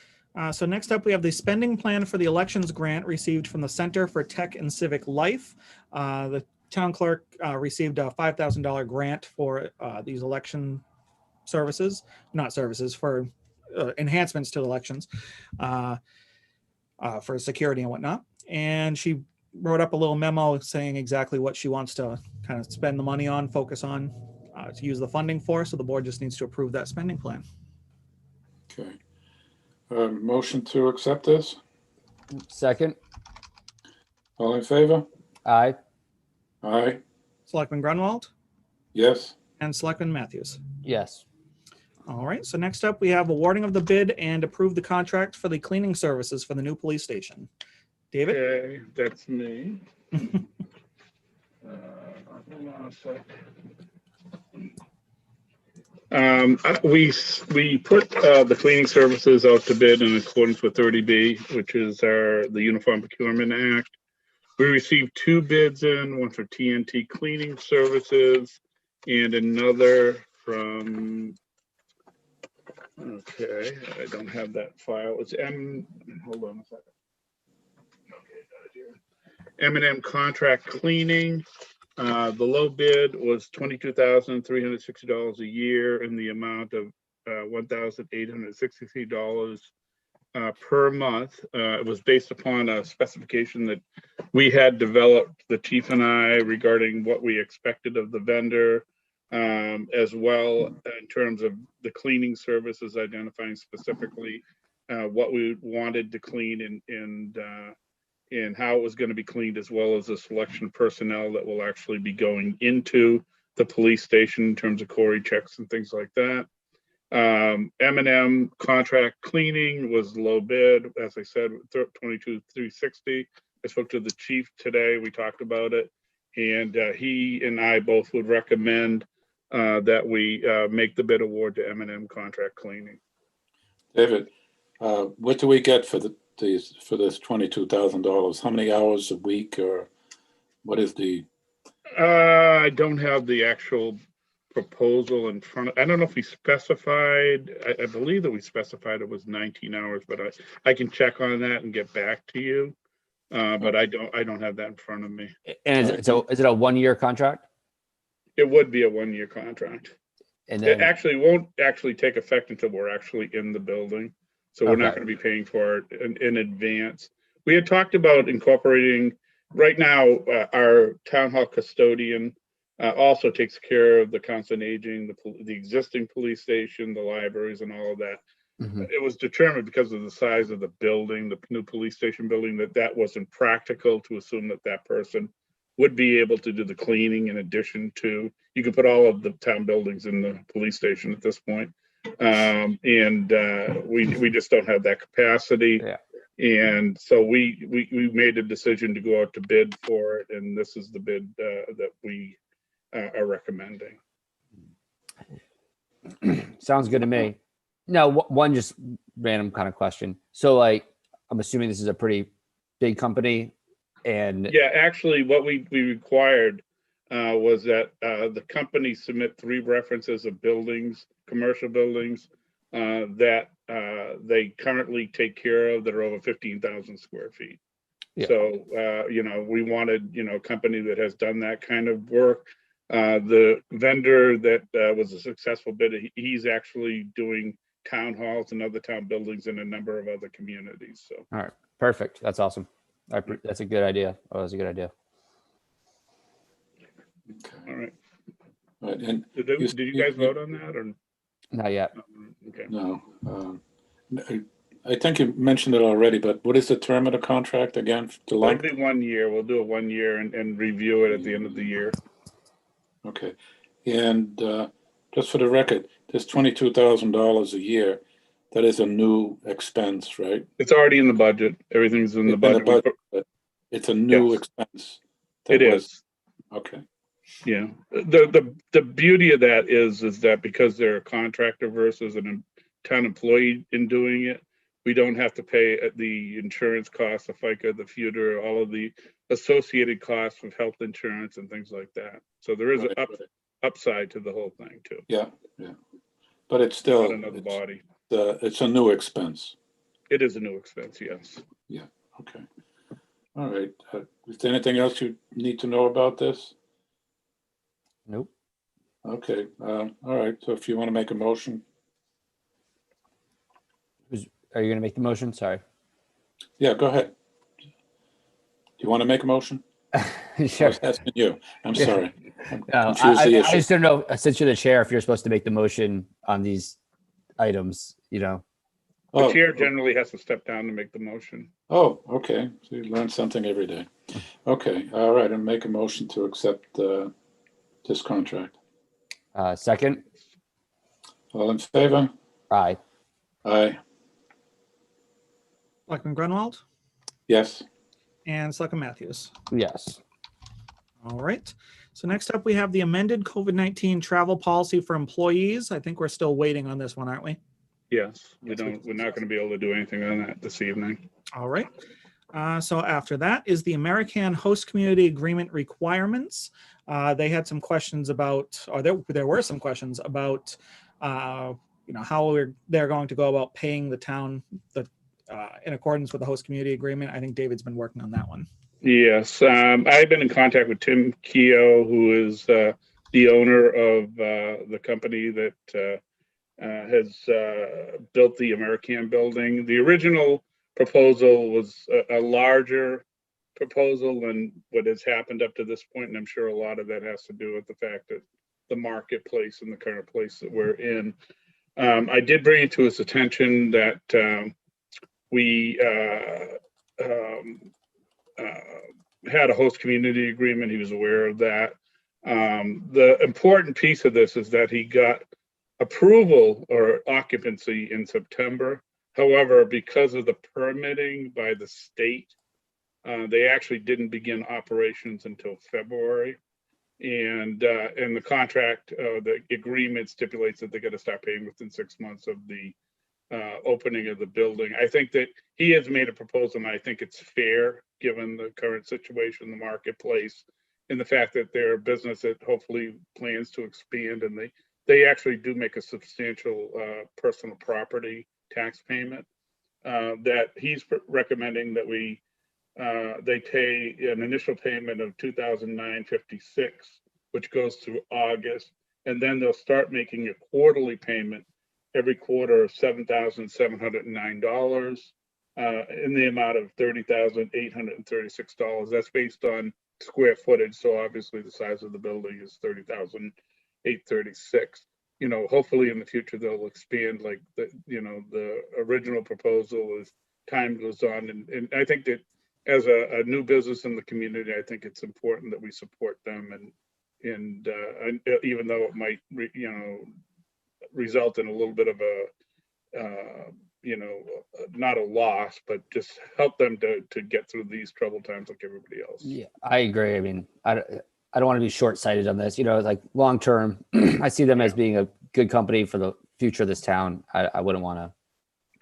So next up, we have the spending plan for the elections grant received from the Center for Tech and Civic Life. The town clerk received a $5,000 grant for these election services, not services, for enhancements to elections for security and whatnot. And she wrote up a little memo saying exactly what she wants to kind of spend the money on, focus on, to use the funding for. So the board just needs to approve that spending plan. Okay. Motion to accept this. Second. All in favor? Aye. Aye. Selectman Grunwald Yes. and Selectman Matthews. Yes. All right, so next up, we have awarding of the bid and approve the contract for the cleaning services for the new police station. David? Okay, that's me. Hold on a sec. We put the cleaning services out to bid in accordance with 30B, which is the Uniform Procurement Act. We received 2 bids in, one for TNT cleaning services and another from, okay, I don't have that file. It's hold on a second. Okay, got it here. M&M Contract Cleaning. The low bid was $22,360 a year in the amount of $1,863 per month. It was based upon a specification that we had developed, the chief and I, regarding what we expected of the vendor, as well in terms of the cleaning services, identifying specifically what we wanted to clean and how it was going to be cleaned, as well as the selection of personnel that will actually be going into the police station in terms of query checks and things like that. M&M Contract Cleaning was low bid, as I said, $22,360. I spoke to the chief today. We talked about it, and he and I both would recommend that we make the bid award to M&M Contract Cleaning. David, what do we get for this $22,000? How many hours a week, or what is the? I don't have the actual proposal in front of, I don't know if we specified, I believe that we specified it was 19 hours, but I can check on that and get back to you. But I don't have that in front of me. And is it a 1-year contract? It would be a 1-year contract. And then, it actually won't actually take effect until we're actually in the building. So we're not going to be paying for it in advance. We had talked about incorporating, right now, our town hall custodian also takes care of the council on aging, the existing police station, the libraries, and all of that. It was determined, because of the size of the building, the new police station building, that wasn't practical to assume that person would be able to do the cleaning in addition to, you could put all of the town buildings in the police station at this point. And we just don't have that capacity. Yeah. And so we made a decision to go out to bid for it, and this is the bid that we are recommending. Sounds good to me. Now, one just random kind of question. So, like, I'm assuming this is a pretty big company, and yeah, actually, what we required was that the company submit 3 references of buildings, commercial buildings that they currently take care of that are over 15,000 square feet. Yeah. So, we wanted, a company that has done that kind of work. The vendor that was a successful bidder, he's actually doing town halls and other town buildings in a number of other communities. So, all right, perfect. That's awesome. That's a good idea. Oh, that's a good idea. Okay. All right. Right. And did you guys vote on that, or not yet? Okay. No. I think you mentioned it already, but what is the term of the contract again? It'll be 1 year. We'll do a 1 year and review it at the end of the year. Okay. And just for the record, this $22,000 a year, that is a new expense, right? It's already in the budget. Everything's in the budget. It's a new expense. It is. Okay. Yeah. The beauty of that is that because they're a contractor versus a town employee in doing it, we don't have to pay the insurance costs, the FICA, the FUTA, all of the associated costs with health insurance and things like that. So there is an upside to the whole thing too. Yeah, yeah. But it's still another body. It's a new expense. It is a new expense, yes. Yeah. Okay. All right. Is there anything else you need to know about this? Nope. Okay. All right. So if you want to make a motion. Are you going to make the motion? Sorry. Yeah, go ahead. Do you want to make a motion? Sure. I was asking you. I'm sorry. I just don't know, since you're the chair, if you're supposed to make the motion on these items, The chair generally has to step down to make the motion. Oh, okay. So you learn something every day. Okay. All right. I'll make a motion to accept this contract. Second. All in favor? Aye. Aye. Selectman Grunwald Yes. and Selectman Matthews. Yes. All right. So next up, we have the amended COVID-19 travel policy for employees. I think we're still waiting on this one, aren't we? Yes, Yes, we're not going to be able to do anything on that this evening. All right. So after that is the American Host Community Agreement requirements. They had some questions about, or there were some questions about, how they're going to go about paying the town in accordance with the host community agreement. I think David's been working on that one. Yes, I've been in contact with Tim Keogh, who is the owner of the company that has built the American building. The original proposal was a larger proposal than what has happened up to this point, and I'm sure a lot of that has to do with the fact that the marketplace and the current place that we're in. I did bring it to his attention that we had a host community agreement. He was aware of that. The important piece of this is that he got approval or occupancy in September. However, because of the permitting by the state, they actually didn't begin operations until February. And the contract, the agreement stipulates that they got to start paying within 6 months of the opening of the building. I think that he has made a proposal, and I think it's fair given the current situation in the marketplace and the fact that they're a business that hopefully plans to expand, and they actually do make a substantial personal property tax payment. That he's recommending that they pay an initial payment of $2,956, which goes through August, and then they'll start making a quarterly payment every quarter of $7,709 in the amount of $30,836. That's based on square footage. So obviously the size of the building is 30,836. Hopefully in the future they'll expand like the original proposal as time goes on. And I think that as a new business in the community, I think it's important that we support them. And even though it might, result in a little bit of a, not a loss, but just help them to get through these troubled times like everybody else. Yeah, I agree. I mean, I don't want to be short-sighted on this. Like long term, I see them as being a good company for the future of this town. I wouldn't want to.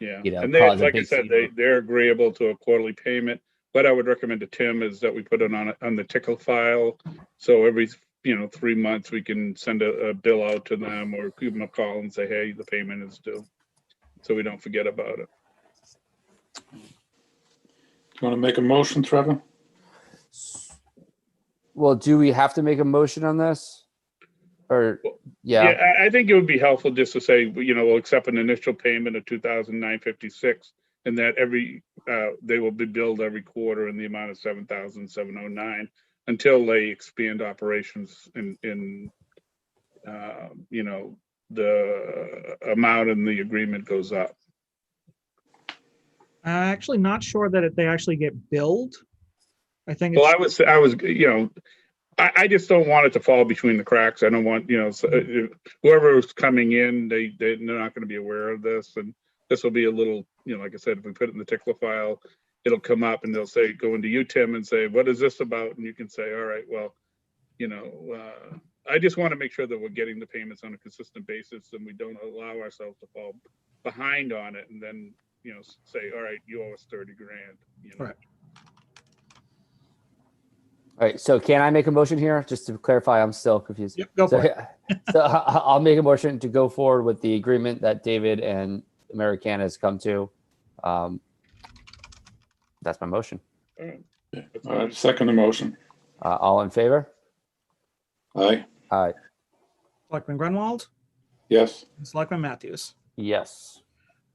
Yeah, And they, like I said, they're agreeable to a quarterly payment. What I would recommend to Tim is that we put it on the tickle file. So every 3 months we can send a bill out to them or give them a call and say, hey, the payment is due, so we don't forget about it. Do you want to make a motion, Trevor? Well, do we have to make a motion on this? Or Yeah, I think it would be helpful just to say, we'll accept an initial payment of $2,956, and that they will be billed every quarter in the amount of $7,709 until they expand operations in the amount in the agreement goes up. Actually not sure that they actually get billed. I think Well, I was, I just don't want it to fall between the cracks. I don't want, whoever's coming in, they're not going to be aware of this. And this will be a little, like I said, if we put it in the tickler file, it'll come up and they'll say, go into you, Tim, and say, what is this about? And you can say, all right, well, I just want to make sure that we're getting the payments on a consistent basis and we don't allow ourselves to fall behind on it and then, say, all right, you owe us 30 grand. Right. All right. So can I make a motion here? Just to clarify, I'm still confused. Yep, go for it. So I'll make a motion to go forward with the agreement that David and American has come to. That's my motion. All right, second the motion. All in favor? Aye. Aye. Selectman Grunwald, Yes. and Selectman Matthews. Yes.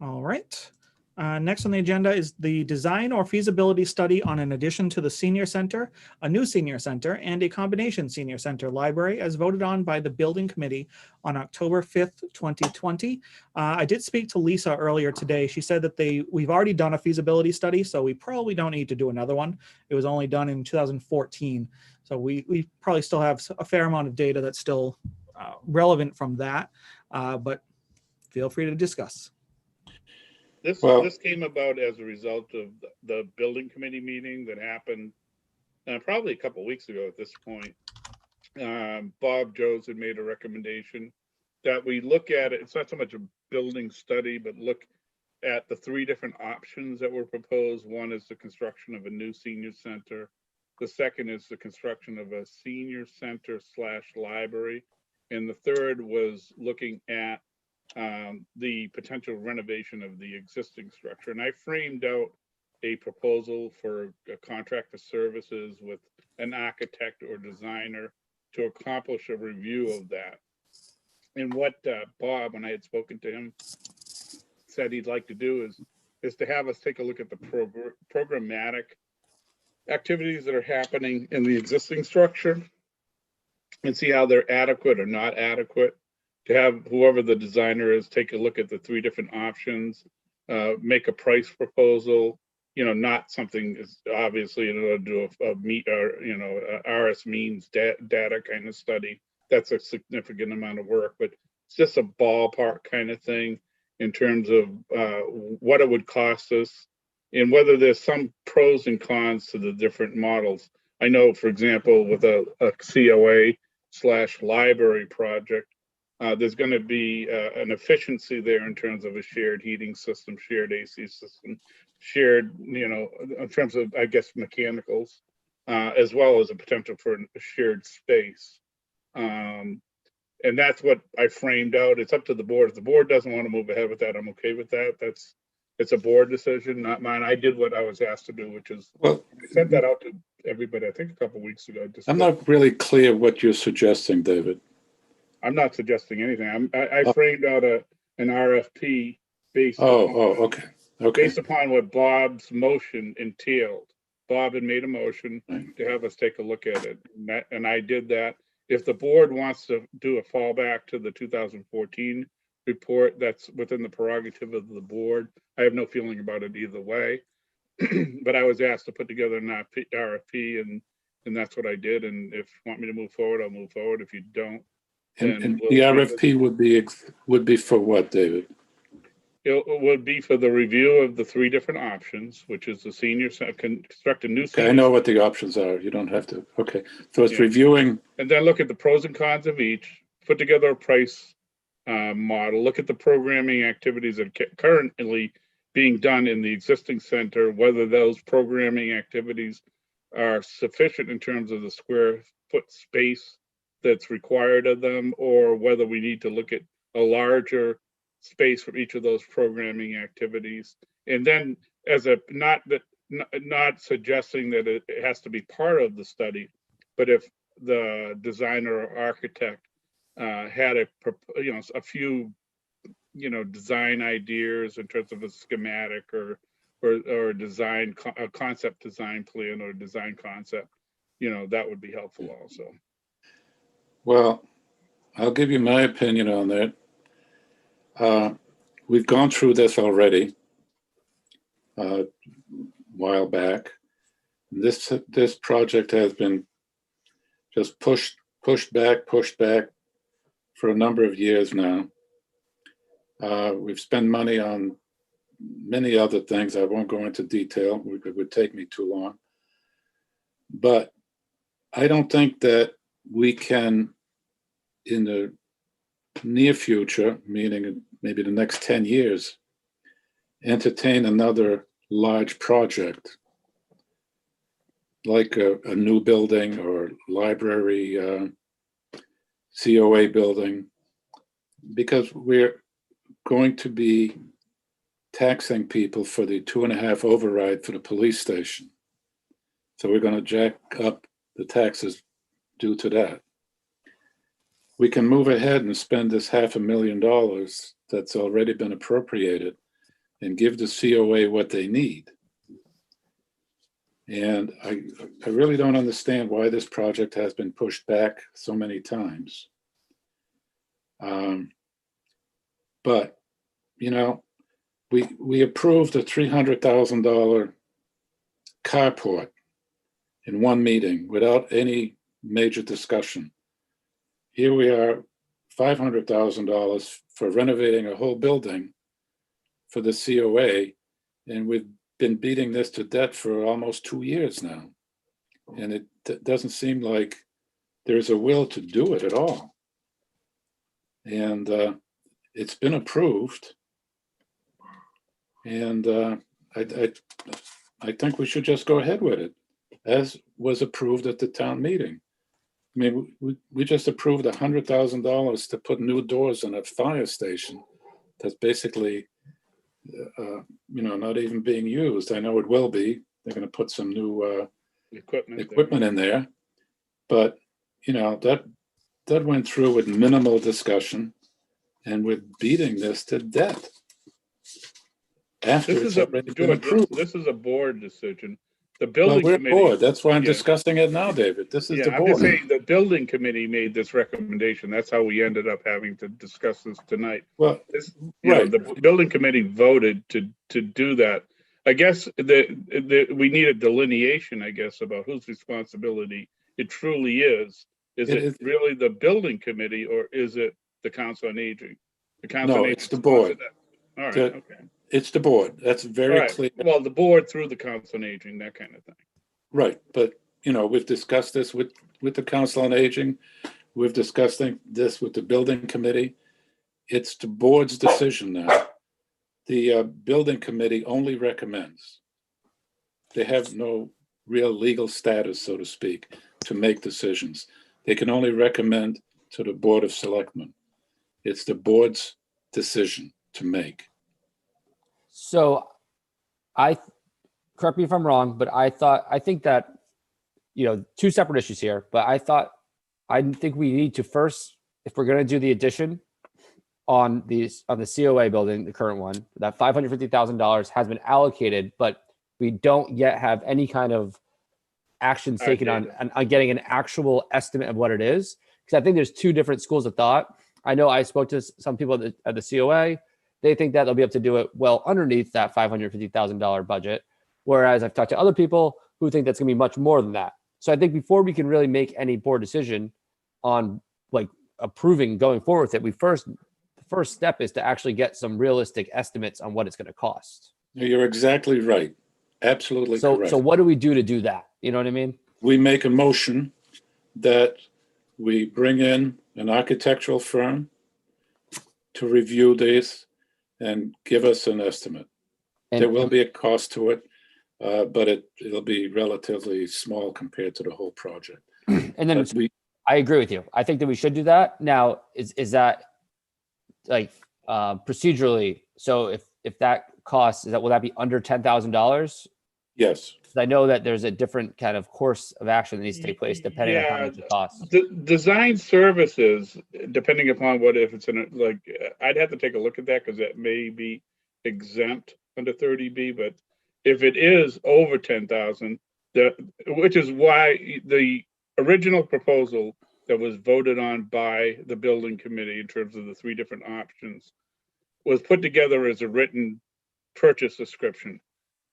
All right. Next on the agenda is the design or feasibility study on an addition to the senior center, a new senior center, and a combination senior center library as voted on by the building committee on October 5th, 2020. I did speak to Lisa earlier today. She said that we've already done a feasibility study, so we probably don't need to do another one. It was only done in 2014. So we probably still have a fair amount of data that's still relevant from that, but feel free to discuss. This came about as a result of the building committee meeting that happened probably a couple weeks ago at this point, Bob Joes had made a recommendation that we look at it. It's not so much a building study, but look at the three different options that were proposed. One is the construction of a new senior center. The second is the construction of a senior center / library. And the third was looking at the potential renovation of the existing structure. And I framed out a proposal for a contract of services with an architect or designer to accomplish a review of that. And what Bob, when I had spoken to him, said he'd like to do is to have us take a look at the programmatic activities that are happening in the existing structure and see how they're adequate or not adequate. To have whoever the designer is take a look at the three different options, make a price proposal. Not something is obviously do a meet or RS means data kind of study. That's a significant amount of work, but it's just a ballpark kind of thing in terms of what it would cost us and whether there's some pros and cons to the different models. I know, for example, with a COA / library project, there's going to be an efficiency there in terms of a shared heating system, shared AC system, shared, in terms of, I guess, mechanicals, as well as a potential for a shared space. And that's what I framed out. It's up to the board. If the board doesn't want to move ahead with that, I'm okay with that. It's a board decision, not mine. I did what I was asked to do, which is sent that out to everybody, I think a couple of weeks ago. I'm not really clear what you're suggesting, David. I'm not suggesting anything. I framed out an RFP based okay. Based upon what Bob's motion entailed. Bob had made a motion to have us take a look at it, and I did that. If the board wants to do a fallback to the 2014 report, that's within the prerogative of the board. I have no feeling about it either way. But I was asked to put together an RFP, and that's what I did. And if you want me to move forward, I'll move forward. If you don't, and the RFP would be for what, David? It would be for the review of the three different options, which is the senior construct a new. Okay, I know what the options are. You don't have to. Okay, so it's reviewing, and then look at the pros and cons of each. Put together a price model. Look at the programming activities that are currently being done in the existing center. Whether those programming activities are sufficient in terms of the square foot space that's required of them, or whether we need to look at a larger space for each of those programming activities. And then as a not suggesting that it has to be part of the study, but if the designer or architect had a few design ideas in terms of a schematic or design a concept design plan or design concept, that would be helpful also. Well, I'll give you my opinion on that. We've gone through this already a while back. This project has been just pushed back for a number of years now. We've spent money on many other things. I won't go into detail. It would take me too long. But I don't think that we can, in the near future, meaning maybe the next 10 years, entertain another large project like a new building or library, COA building, because we're going to be taxing people for the 2.5 override for the police station. So we're going to jack up the taxes due to that. We can move ahead and spend this $500,000 that's already been appropriated and give the COA what they need. And I really don't understand why this project has been pushed back so many times. But, we approved a $300,000 carport in one meeting without any major discussion. Here we are, $500,000 for renovating a whole building for the COA, and we've been beating this to death for almost 2 years now. And it doesn't seem like there's a will to do it at all. And it's been approved. And I think we should just go ahead with it, as was approved at the town meeting. I mean, we just approved $100,000 to put new doors on a fire station that's basically, not even being used. I know it will be. They're going to put some new equipment in there, but that went through with minimal discussion, and we're beating this to death. After it's already been approved. This is a board decision. The Well, building we're committee. board. That's why I'm Yeah. discussing it now, David. This is the I'm just board. saying the building committee made this recommendation. That's how we ended up having to discuss this tonight. Well, The building committee voted to do that. I guess we need a delineation, I guess, about whose responsibility it truly is. Is it really the building committee, or is it the council on aging? The council on aging. It's the board. All right. Okay. It's the board. That's very clear. Well, the board through the council on aging, that kind of thing. Right. But, we've discussed this with the council on aging. We've discussed this with the building committee. It's the board's decision now. The building committee only recommends. They have no real legal status, so to speak, to make decisions. They can only recommend to the Board of Selectmen. It's the board's decision to make. So correct me if I'm wrong, but I think that, two separate issues here, but I think we need to first, if we're going to do the addition on the COA building, the current one, that $550,000 has been allocated, but we don't yet have any kind of actions taken on getting an actual estimate of what it is. Because I think there's two different schools of thought. I know I spoke to some people at the COA. They think that they'll be able to do it well underneath that $550,000 budget. Whereas I've talked to other people who think that's going to be much more than that. So I think before we can really make any board decision on approving going forward with it, the first step is to actually get some realistic estimates on what it's going to cost. You're exactly right. Absolutely correct. So what do we do to do that? You know what I mean? We make a motion that we bring in an architectural firm to review this and give us an estimate. There will be a cost to it, but it'll be relatively small compared to the whole project. And then I agree with you. I think that we should do that. Now, is that procedurally? So if that cost, will that be under $10,000? Yes. I know that there's a different kind of course of action that needs to take place depending on how much it costs. Design services, depending upon if it's I'd have to take a look at that because that may be exempt under 30B, but if it is over 10,000, which is why the original proposal that was voted on by the building committee in terms of the three different options was put together as a written purchase description.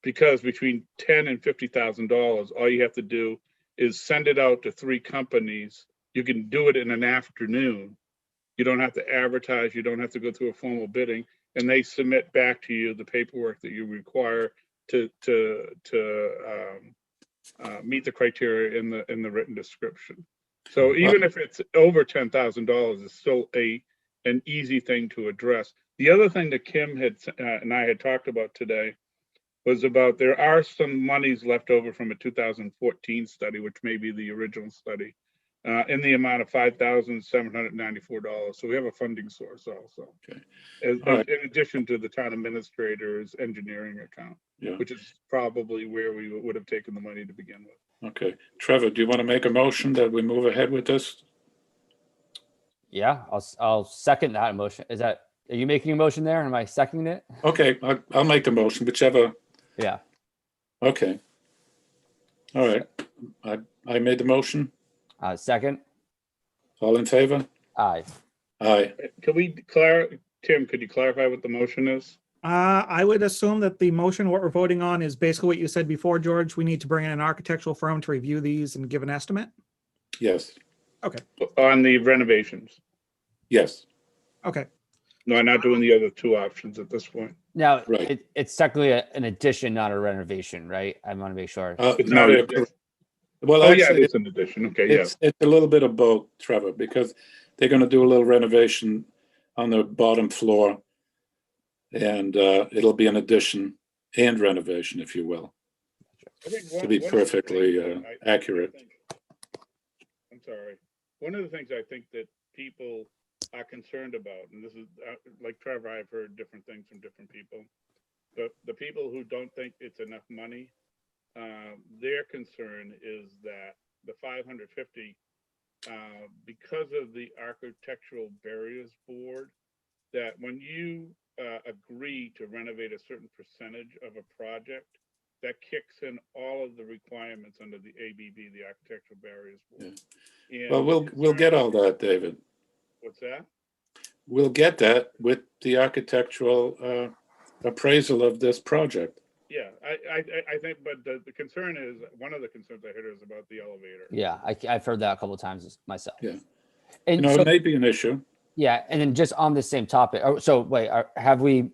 Because between $10,000 and $50,000, all you have to do is send it out to three companies. You can do it in an afternoon. You don't have to advertise. You don't have to go through a formal bidding, and they submit back to you the paperwork that you require to meet the criteria in the written description. So even if it's over $10,000, it's still an easy thing to address. The other thing that Kim and I had talked about today was about there are some monies left over from a 2014 study, which may be the original study, in the amount of $5,794. So we have a funding source also, in addition to the town administrator's engineering account, which is probably where we would have taken the money to begin with. Okay. Trevor, do you want to make a motion that we move ahead with this? Yeah, I'll second that motion. Are you making a motion there? Am I seconding it? Okay, I'll make the motion, whichever. Yeah. Okay. All right. I made the motion. Second. All in favor? Aye. Aye. Tim, could you clarify what the motion is? I would assume that the motion, what we're voting on, is basically what you said before, George. We need to bring in an architectural firm to review these and give an estimate. Yes. Okay. On the renovations? Yes. Okay. No, I'm not doing the other two options at this point. Now, Right. it's technically an addition, not a renovation, right? I want to make sure. No, Well, Oh, yeah, actually, it's an addition. Okay, yeah. it's a little bit of both, Trevor, because they're going to do a little renovation on the bottom floor, and it'll be an addition and renovation, if you will, I think to be one of the perfectly things accurate. I'm sorry. One of the things I think that people are concerned about, and this is like Trevor, I've heard different things from different people. But the people who don't think it's enough money, their concern is that the 550, because of the Architectural Barriers Board, that when you agree to renovate a certain percentage of a project, that kicks in all of the requirements under the ABB, the Architectural Barriers Board. And Well, we'll get all that, David. What's that? We'll get that with the architectural appraisal of this project. Yeah, I think, but the concern is, one of the concerns I heard is about the elevator. Yeah, I've heard that a couple of times myself. Yeah. And You know, so, it may be an issue. yeah, and then just on the same topic. So wait, are we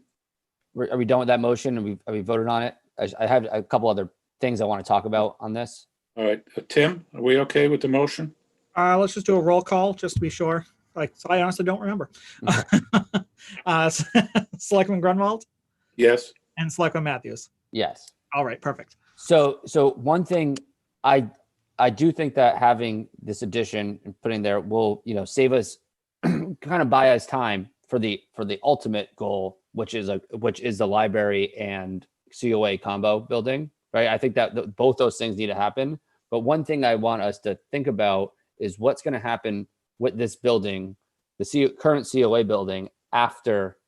done with that motion? Have we voted on it? I have a couple other things I want to talk about on this. All right, Tim, are we okay with the motion? Let's just do a roll call just to be sure. Like, so I honestly don't remember. Selectman Grunwald Yes. and Selectman Matthews. Yes. All right, perfect. So one thing I do think that having this addition and putting there will, save us, kind of buy us time for the ultimate goal, which is the library and COA combo building, right? I think that both those things need to happen. But one thing I want us to think about is what's going to happen with this building, the current COA building, after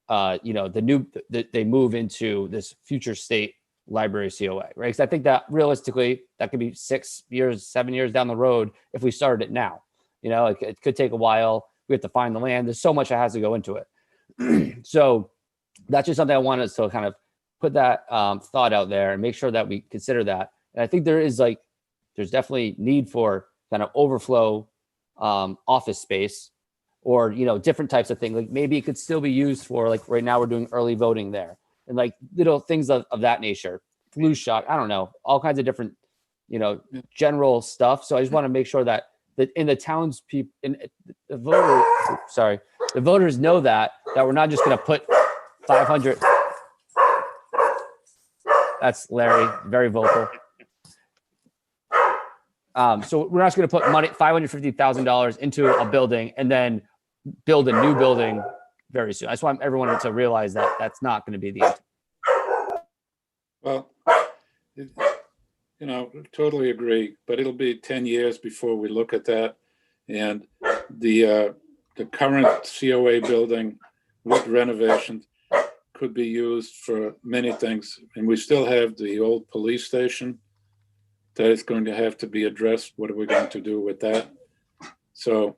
they move into this future state library COA, right? Because I think that realistically that could be 6 years, 7 years down the road if we started it now. It could take a while. We have to find the land. There's so much that has to go into it. So that's just something I want us to kind of put that thought out there and make sure that we consider that. And I think there's definitely need for kind of overflow office space, or different types of things. Like maybe it could still be used for, like right now we're doing early voting there, and like little things of that nature, flu shot, I don't know, all kinds of different general stuff. So I just want to make sure that in the townspeople, in the voters know that we're not just going to put 500. That's Larry, very vocal. So we're not just going to put money, $550,000 into a building and then build a new building very soon. I just want everyone to realize that that's not going to be the end. Well, totally agree, but it'll be 10 years before we look at that. And the current COA building with renovations could be used for many things. And we still have the old police station that is going to have to be addressed. What are we going to do with that? So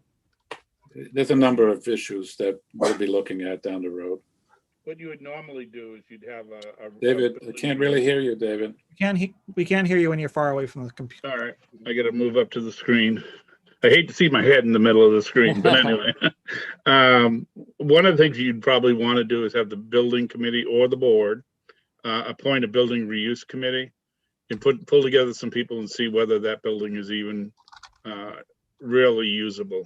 there's a number of issues that we'll be looking at down the road. What you would normally do is you'd have a David, I can't really hear you, David. We can't hear you when you're far away from the computer. All right, I got to move up to the screen. I hate to see my head in the middle of the screen, but anyway. One of the things you'd probably want to do is have the building committee or the board appoint a building reuse committee and pull together some people and see whether that building is even really usable.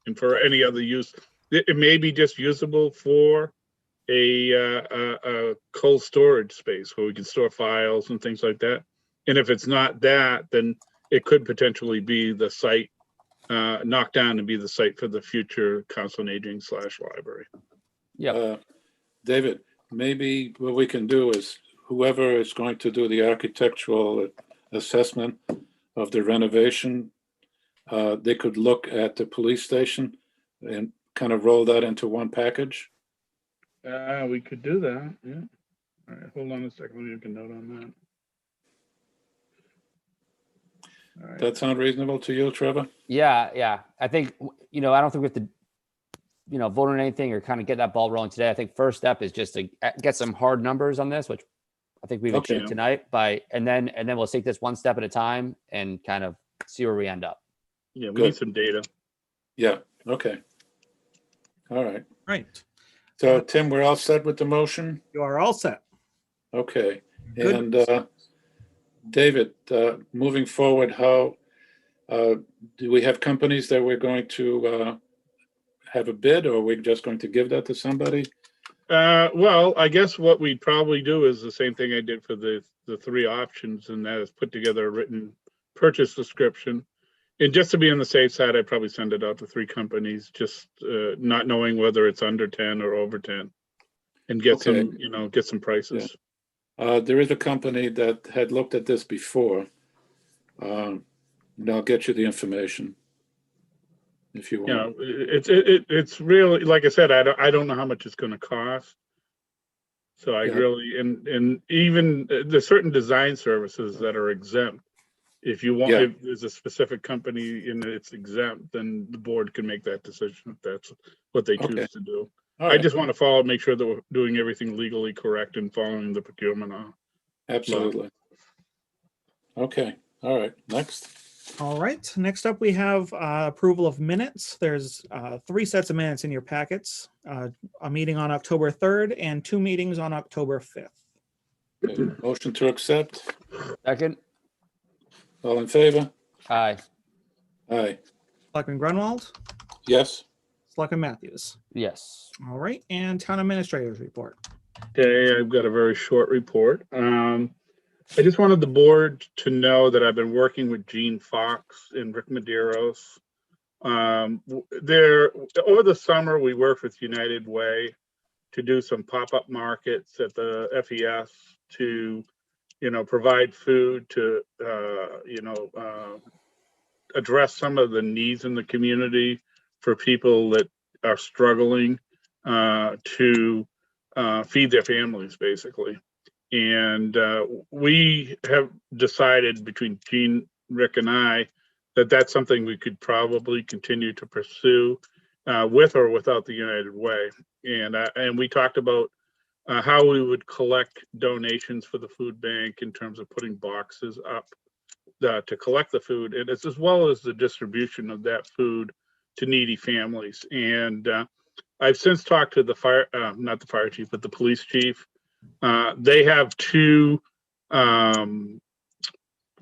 And for any other use, it may be just usable for a cold storage space where we can store files and things like that. And if it's not that, then it could potentially be the site, knocked down and be the site for the future Council on Aging / library. Yeah. David, maybe what we can do is whoever is going to do the architectural assessment of the renovation, they could look at the police station and kind of roll that into one package. We could do that. Yeah. All right. Hold on a second. Let me make a note on that. All right. That sound reasonable to you, Trevor? Yeah. I think, I don't think we have to, vote on anything or kind of get that ball rolling today. I think first step is just to get some hard numbers on this, which I think we've achieved tonight and then we'll take this one step at a time and kind of see where we end up. Yeah, we need some data. Yeah. Okay. All right. Right. So Tim, we're all set with the motion? You are all set. Okay. Good. And David, moving forward, how do we have companies that we're going to have a bid, or are we just going to give that to somebody? Well, I guess what we'd probably do is the same thing I did for the three options, and that is put together a written purchase description. And just to be on the safe side, I'd probably send it out to three companies, just not knowing whether it's under 10 or over 10, and get Okay. some, get some prices. There is a company that had looked at this before. And I'll get you the information if you want. It's really, like I said, I don't know how much it's going to cost. So I Yeah. really, and even there's certain design services that are exempt. If you want, Yeah. if there's a specific company and it's exempt, then the board can make that decision if that's what they choose Okay. to do. All I right. just want to follow, make sure that we're doing everything legally correct and following the procurement law. Absolutely. Okay. All right. Next. All right, next up we have approval of minutes. There's 3 sets of minutes in your packets, a meeting on October 3rd and 2 meetings on October 5th. Okay. Motion to accept. Second. All in favor? Aye. Aye. Selectman Grunwald, Yes. Selectman Matthews. Yes. All right, and town administrators report. Okay, I've got a very short report. I just wanted the board to know that I've been working with Gene Fox and Rick Medeiros. Over the summer, we worked with United Way to do some pop-up markets at the FES to, provide food to, address some of the needs in the community for people that are struggling to feed their families, basically. And we have decided between Gene, Rick, and I that that's something we could probably continue to pursue with or without the United Way. And we talked about how we would collect donations for the food bank in terms of putting boxes up to collect the food, and as well as the distribution of that food to needy families. And I've since talked to the fire, not the fire chief, but the police chief. They have 2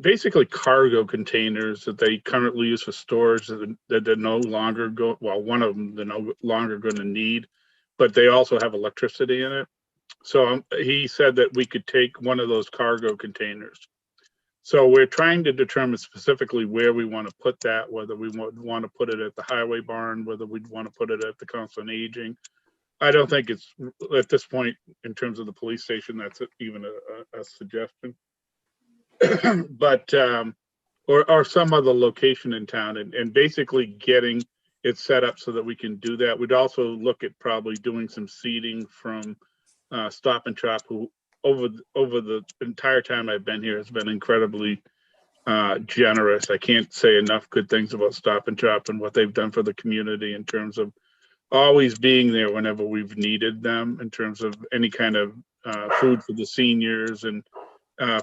basically cargo containers that they currently use for storage that they're no longer one of them they're no longer going to need, but they also have electricity in it. So he said that we could take one of those cargo containers. So we're trying to determine specifically where we want to put that, whether we want to put it at the highway barn, whether we'd want to put it at the Council on Aging. I don't think it's at this point in terms of the police station, that's even a suggestion. But or some other location in town, and basically getting it set up so that we can do that. We'd also look at probably doing some seating from Stop and Shop, who over the entire time I've been here has been incredibly generous. I can't say enough good things about Stop and Shop and what they've done for the community in terms of always being there whenever we've needed them, in terms of any kind of food for the seniors and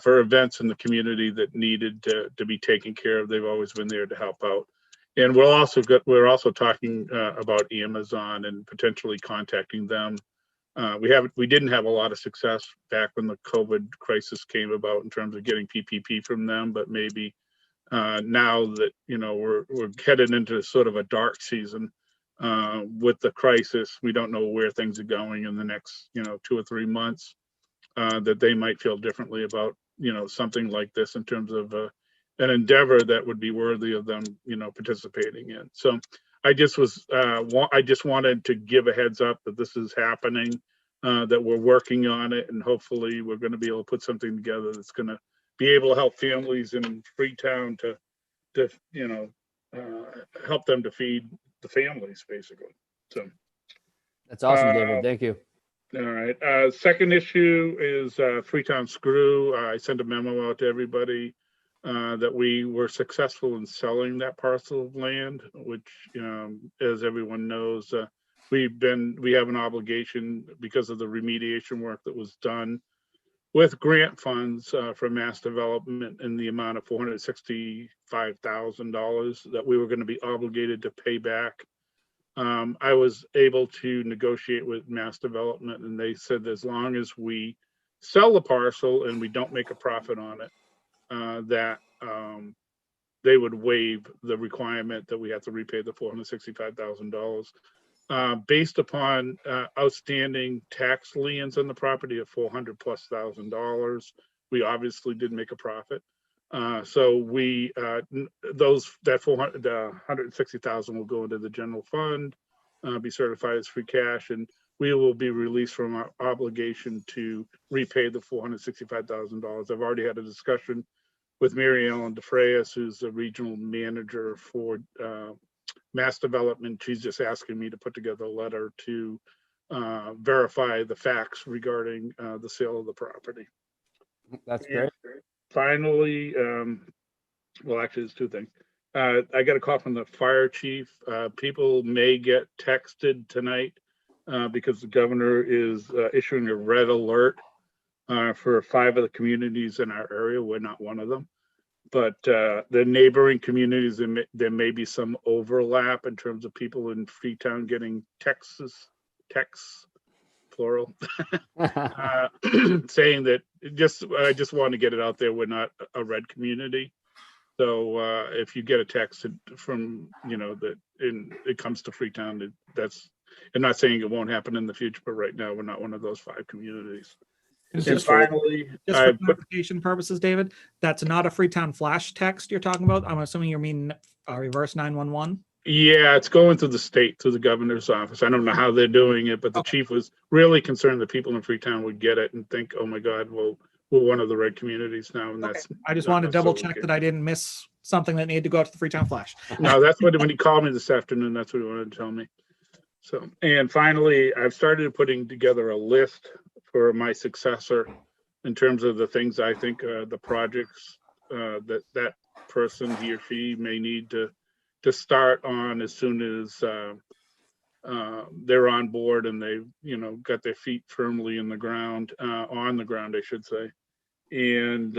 for events in the community that needed to be taken care of. They've always been there to help out. And we're also talking about Amazon and potentially contacting them. We didn't have a lot of success back when the COVID crisis came about in terms of getting PPP from them, but maybe now that we're headed into sort of a dark season with the crisis, we don't know where things are going in the next 2 or 3 months, that they might feel differently about something like this in terms of an endeavor that would be worthy of them participating in. So I just wanted to give a heads up that this is happening, that we're working on it, and hopefully we're going to be able to put something together that's going to be able to help families in Freetown to help them to feed the families, basically. So That's awesome, David. Thank you. all right. Second issue is Freetown Screw. I sent a memo out to everybody that we were successful in selling that parcel of land, which, as everyone knows, we have an obligation because of the remediation work that was done with grant funds from Mass Development in the amount of $465,000 that we were going to be obligated to pay back. I was able to negotiate with Mass Development, and they said as long as we sell the parcel and we don't make a profit on it, that they would waive the requirement that we have to repay the $465,000 based upon outstanding tax liens on the property of $400,000+. We obviously did make a profit. So we that 160,000 will go into the general fund, be certified as free cash, and we will be released from our obligation to repay the $465,000. I've already had a discussion with Mary Ellen DeFrayas, who's the regional manager for mass development. She's just asking me to put together a letter to verify the facts regarding the sale of the property. That's great. Finally, well, actually, there's two things. I got a call from the fire chief. People may get texted tonight because the governor is issuing a red alert for 5 of the communities in our area. We're not one of them, but the neighboring communities, there may be some overlap in terms of people in Freetown getting texts, plural, saying that I just want to get it out there. We're not a red community. So if you get a text from, that it comes to Freetown, I'm not saying it won't happen in the future, but right now we're not one of those 5 communities. And finally, just for clarification purposes, David, that's not a Freetown flash text you're talking about. I'm assuming you mean reverse 911. Yeah, it's going through the state, through the governor's office. I don't know how they're doing it, but the chief was really concerned that people in Freetown would get it and think, oh my God, well, we're one of the red communities now. And that's, I just wanted to double check that I didn't miss something that needed to go out to the Freetown Flash. No, that's what, when he called me this afternoon, that's what he wanted to tell me. So, and finally, I've started putting together a list for my successor in terms of the things I think the projects that person, he or she, may need to start on as soon as they're on board and they, got their feet firmly in the ground, on the ground, I should say. And,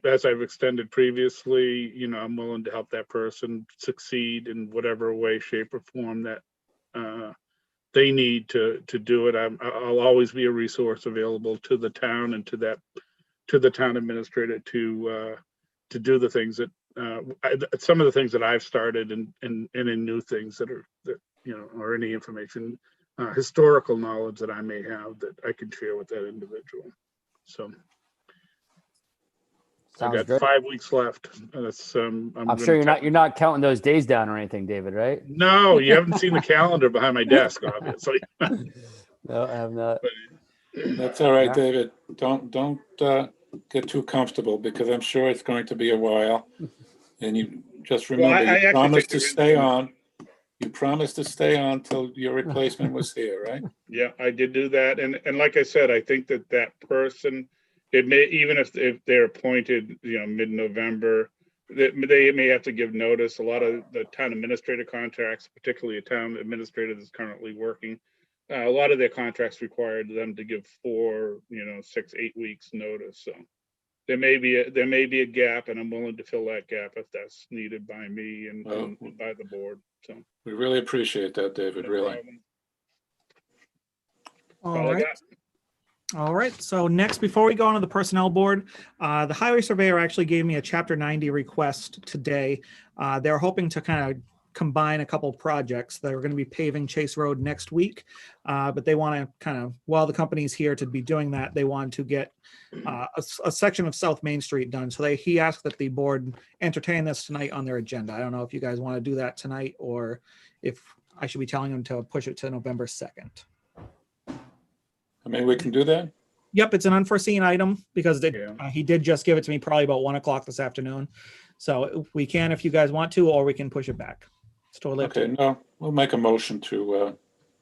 as I've extended previously, I'm willing to help that person succeed in whatever way, shape, or form that they need to do it. I'll always be a resource available to the town and to the town administrator to do the things that some of the things that I've started and in new things that or any information, historical knowledge that I may have that I can share with that individual. So I've got great. 5 weeks left. That's I'm sure you're not counting those days down or anything, David, right? No, you haven't seen the calendar behind my desk, obviously. No, I have not. That's all right, Yeah. David. Don't get too comfortable because I'm sure it's going to be a while. And you just remember, I you promised think to stay on. You promised to stay on till your replacement was here, right? Yeah, I did do that. And like I said, I think that person, it may, even if they're appointed, mid-November, they may have to give notice. A lot of the town administrator contracts, particularly a town administrator that's currently working, a lot of their contracts required them to give 4, 6, 8 weeks notice. So there may be a gap, and I'm willing to fill that gap if that's needed by me and by the board. So We really appreciate that, David, no really. problem. All right. All right. So next, before we go on to the personnel board, the highway surveyor actually gave me a Chapter 90 request today. They're hoping to kind of combine a couple projects. They're going to be paving Chase Road next week, but they want to kind of, while the company's here to be doing that, they want to get a section of South Main Street done. So he asked that the board entertain this tonight on their agenda. I don't know if you guys want to do that tonight or if I should be telling them to push it to November 2nd. I mean, we can do that? Yep, it's an unforeseen item because Yeah. he did just give it to me probably about 1 o'clock this afternoon. So we can, if you guys want to, or we can push it back. It's totally up to Okay, you. no, we'll make a motion to,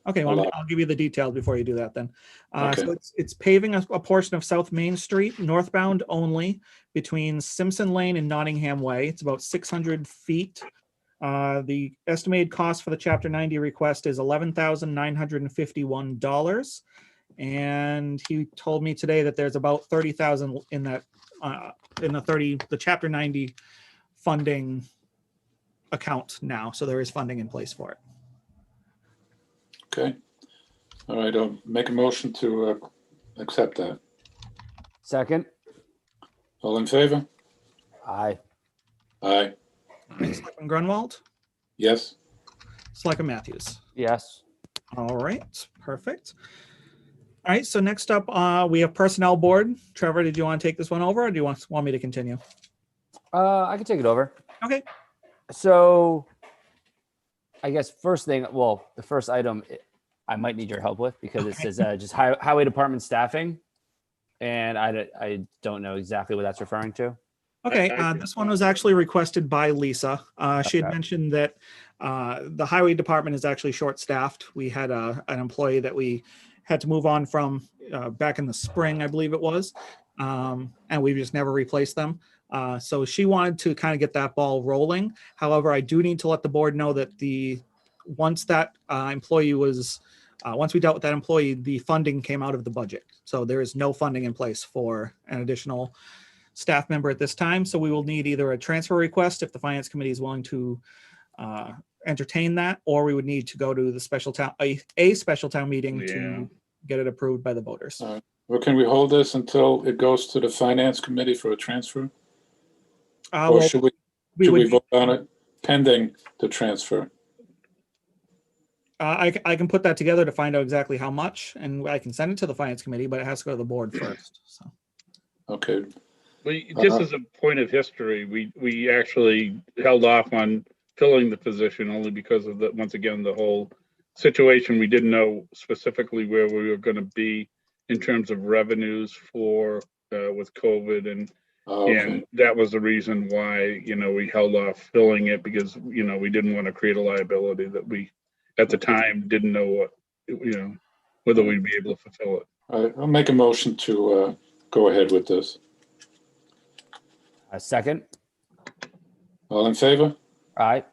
Okay, well, allow. I'll give you the details before you do that then. Okay. So it's paving a portion of South Main Street, northbound only, between Simpson Lane and Nottingham Way. It's about 600 feet. The estimated cost for the Chapter 90 request is $11,951. And he told me today that there's about 30,000 in that the Chapter 90 funding account now. So there is funding in place for it. okay. All right, I'll make a motion to accept that. Second. All in favor? Aye. Aye. Selectman Grunwald, Yes. Selectman Matthews. Yes. All right, perfect. All right, so next up, we have Personnel Board. Trevor, did you want to take this one over, or do you want me to continue? I can take it over. Okay. So I guess the first item I might need your help with because it says just highway department staffing. And I don't know exactly what that's referring to. Okay, this one was actually requested by Lisa. She had Okay. mentioned that the highway department is actually short-staffed. We had an employee that we had to move on from back in the spring, I believe it was, and we've just never replaced them. So she wanted to kind of get that ball rolling. However, I do need to let the board know that once that employee was, once we dealt with that employee, the funding came out of the budget. So there is no funding in place for an additional staff member at this time. So we will need either a transfer request if the finance committee is willing to entertain that, or we would need to go to the special town meeting to get it approved by the voters. Well, can we hold this until it goes to the finance committee for a transfer? Or Well, should we vote on it pending the transfer? I can put that together to find out exactly how much, and I can send it to the finance committee, but it has to go to the board first. So. Okay. Just as a point of history, we actually held off on filling the position only because of once again, the whole situation. We didn't know specifically where we were going to be in terms of revenues with COVID, and that was the reason why, we held off filling it, because, we didn't want to create a liability that we at the time didn't know whether we'd be able to fulfill it. All right, I'll make a motion to go ahead with this. A second. All in favor? Aye.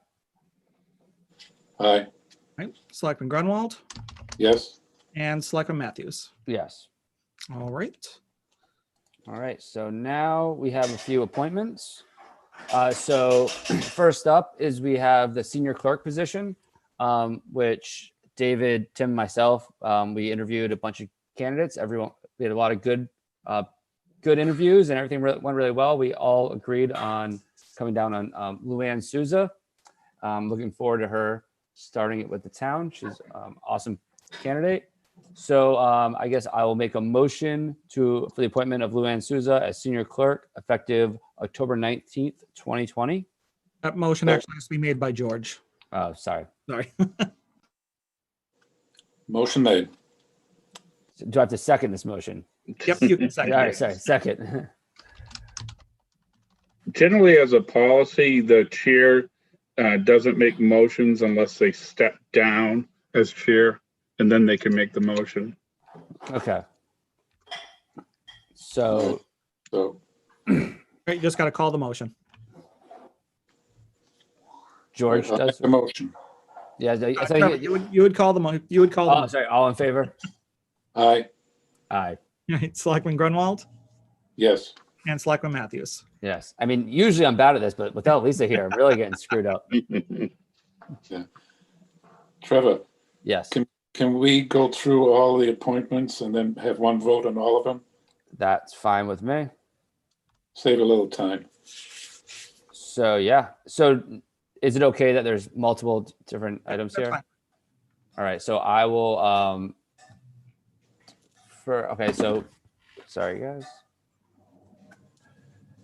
Aye. Right. Selectman Grunwald Yes. and Selectman Matthews. Yes. All right. All right. So now we have a few appointments. So first up is we have the senior clerk position, which David, Tim, myself, we interviewed a bunch of candidates. We had a lot of good interviews, and everything went really well. We all agreed on coming down on Luanne Souza. Looking forward to her starting it with the town. She's awesome candidate. So I guess I will make a motion for the appointment of Luanne Souza as senior clerk effective October 19th, 2020. That motion actually has to be made by George. Oh, sorry. Sorry. Motion made. Do I have to second this motion? Yep, you can second. All right, sorry, second. Generally, as a policy, the chair doesn't make motions unless they step down as chair, and then they can make the motion. Okay. So Right, you just got to call the motion. George I'll does. make the motion. Yeah, I Trevor, think you would call the motion. You would call the Oh, motion. sorry. All in favor? Aye. Aye. Right, Selectman Grunwald Yes. and Selectman Matthews. Yes. I mean, usually I'm bad at this, but without Lisa here, I'm really getting screwed up. Trevor, Yes, can we go through all the appointments and then have one vote on all of them? that's fine with me. Save a little time. So yeah. So is it okay that there's multiple different items That's here? fine. All right. So I will so sorry guys.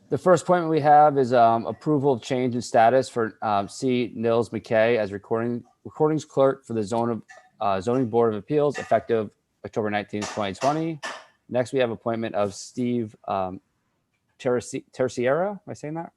The first appointment we have is approval of change in status for C. Nils McKay as recordings clerk for the zoning board of appeals effective October 19th, 2020. Next, we have appointment of Steve Terciera. Am I saying that?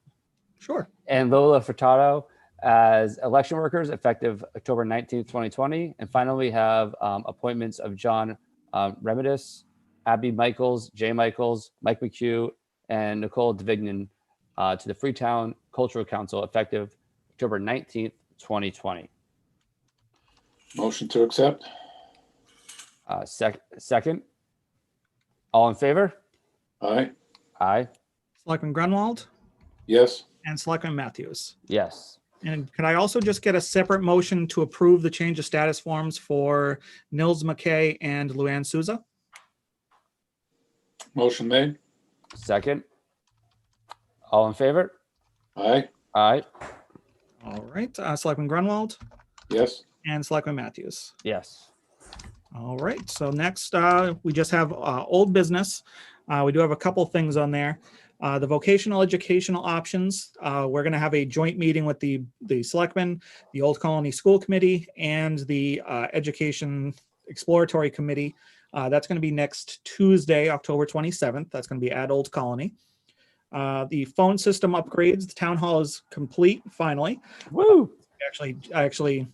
Sure. And Lola Furtado as election workers effective October 19th, 2020. And finally, we have appointments of John Remedis, Abby Michaels, Jay Michaels, Mike McHugh, and Nicole Devignan to the Freetown Cultural Council effective October 19th, 2020. Motion to accept? Second. All in favor? Aye. Aye. Selectman Grunwald Yes. and Selectman Matthews. Yes. And could I also just get a separate motion to approve the change of status forms for Nils McKay and Luanne Souza? Motion made? Second. All in favor? Aye, Aye. All right, Selectman Grunwald yes, and Selectman Matthews. Yes. All right, so next, we just have old business. We do have a couple things on there. The vocational educational options, we're going to have a joint meeting with the Selectmen, the Old Colony School Committee, and the Education Exploratory Committee. That's going to be next Tuesday, October 27th. That's going to be at Old Colony. The phone system upgrades, the town hall is complete finally. Woo. Actually,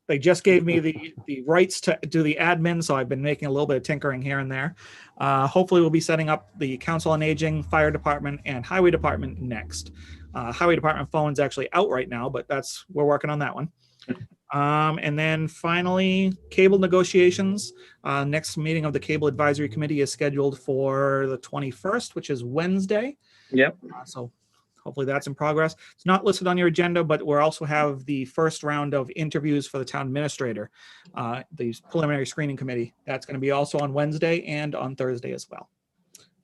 they just gave me the rights to do the admin, so I've been making a little bit of tinkering here and there. Hopefully, we'll be setting up the Council on Aging, Fire Department, and Highway Department next. Highway Department phone's actually out right now, but we're working on that one. And then finally, cable negotiations. Next meeting of the Cable Advisory Committee is scheduled for the 21st, which is Wednesday. Yep. So hopefully that's in progress. It's not listed on your agenda, but we'll also have the first round of interviews for the town administrator, the preliminary screening committee. That's going to be also on Wednesday and on Thursday as well.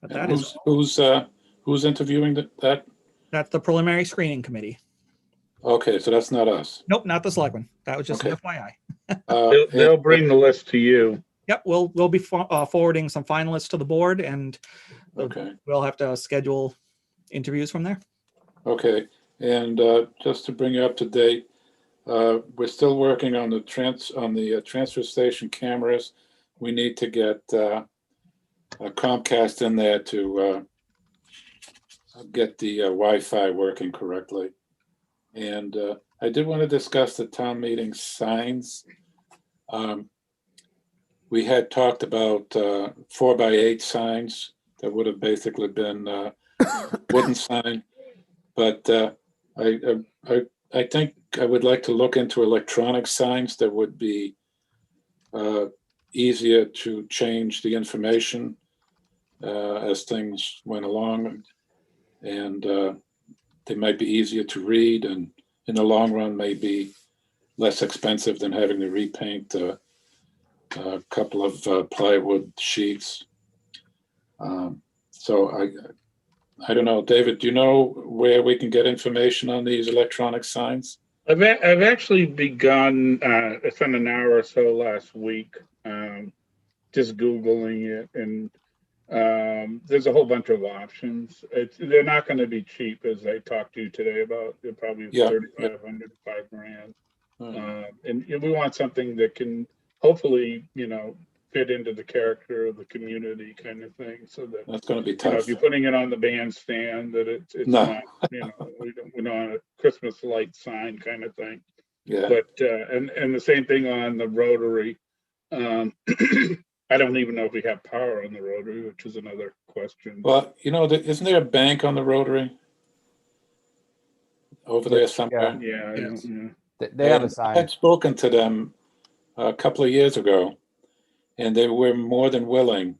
But that and is, who's interviewing that? that's the preliminary screening committee. Okay, so that's not us. Nope, not the selectmen. That was just an Okay. FYI. They'll bring the list to you. Yep, we'll be forwarding some finalists to the board, and Okay, we'll have to schedule interviews from there. okay, and just to bring you up to date, we're still working on the transfer station cameras. We need to get a Comcast in there to get the Wi-Fi working correctly. And I did want to discuss the town meeting signs. We had talked about 4x8 signs that would have basically been wooden sign, but I think I would like to look into electronic signs that would be easier to change the information as things went along, and they might be easier to read, and in the long run may be less expensive than having to repaint a couple of plywood sheets. So I don't know, David, do you know where we can get information on these electronic signs? I've actually begun, it's been an hour or so last week, just Googling it, and there's a whole bunch of options. They're not going to be cheap, as I talked to you today about. They're probably Yeah. 3,500 to $5,000. Hmm. And we want something that can hopefully, fit into the character of the community kind of thing, so that That's going to be if tough. you're putting it on the bandstand, that it's No. not, we don't want a Christmas light sign kind of thing. Yeah, But and the same thing on the Rotary. I don't even know if we have power on the Rotary, which is another question. well, isn't there a bank on the Rotary over there somewhere? Yeah, I Yes. don't know. They have a And I sign. had spoken to them a couple of years ago, and they were more than willing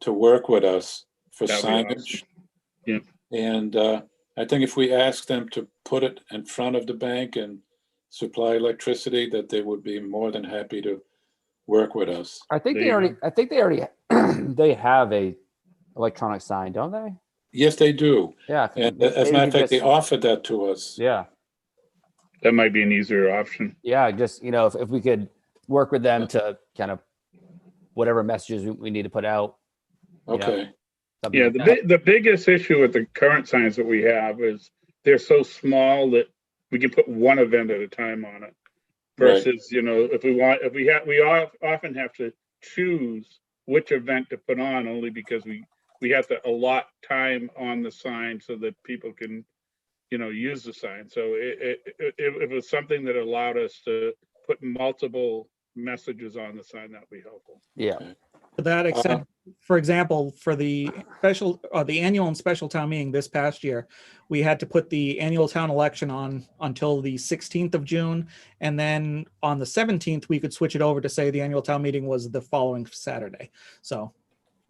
to work with us for That'd be signage. awesome. Yeah. And I think if we asked them to put it in front of the bank and supply electricity, that they would be more than happy to work with us. I think There they you already. I think they already. They have a electronic sign, don't they? Yes, they do. Yeah. I think And as a maybe matter we of fact, they just- offered that to us. Yeah. That might be an easier option. Yeah. Just if we could work with them to kind of whatever messages we need to put out. Okay, something Yeah, like that. the biggest issue with the current signs that we have is they're so small that we can put one event at a time on it. Right. Versus, we often have to choose which event to put on, only because we have to allot time on the sign so that people can, use the sign. So if it was something that allowed us to put multiple messages on the sign, that'd be helpful. Yeah. To that extent, for example, for the annual and special town meeting this past year, we had to put the annual town election on until the 16th of June. And then on the 17th, we could switch it over to say the annual town meeting was the following Saturday. So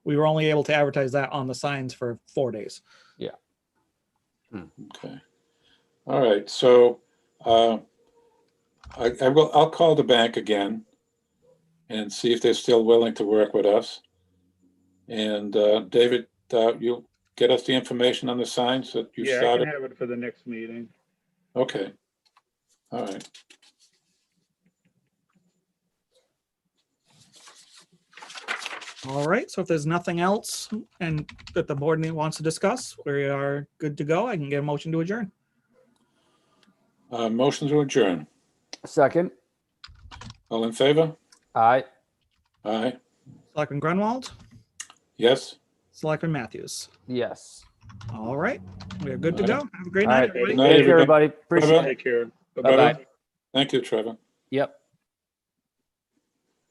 we were only able to advertise that on the signs for 4 days. okay. All right, so I'll call the bank again and see if they're still willing to work with us. And David, get us the information on the signs that you Yeah, I started? can have it for the next meeting. Okay. All right. All right, so if there's nothing else and that the board wants to discuss, we are good to go. I can get a motion to adjourn. Motion to adjourn. Second. All in favor? Aye. Aye. Selectman Grunwald, Yes? Selectman Matthews. Yes. All right, we are good to All go. right. Have a great All night, right. everybody. Good night, Thank you, everybody. everybody. Appreciate it. Take care. Bye-bye. Thank you, Trevor. Yep.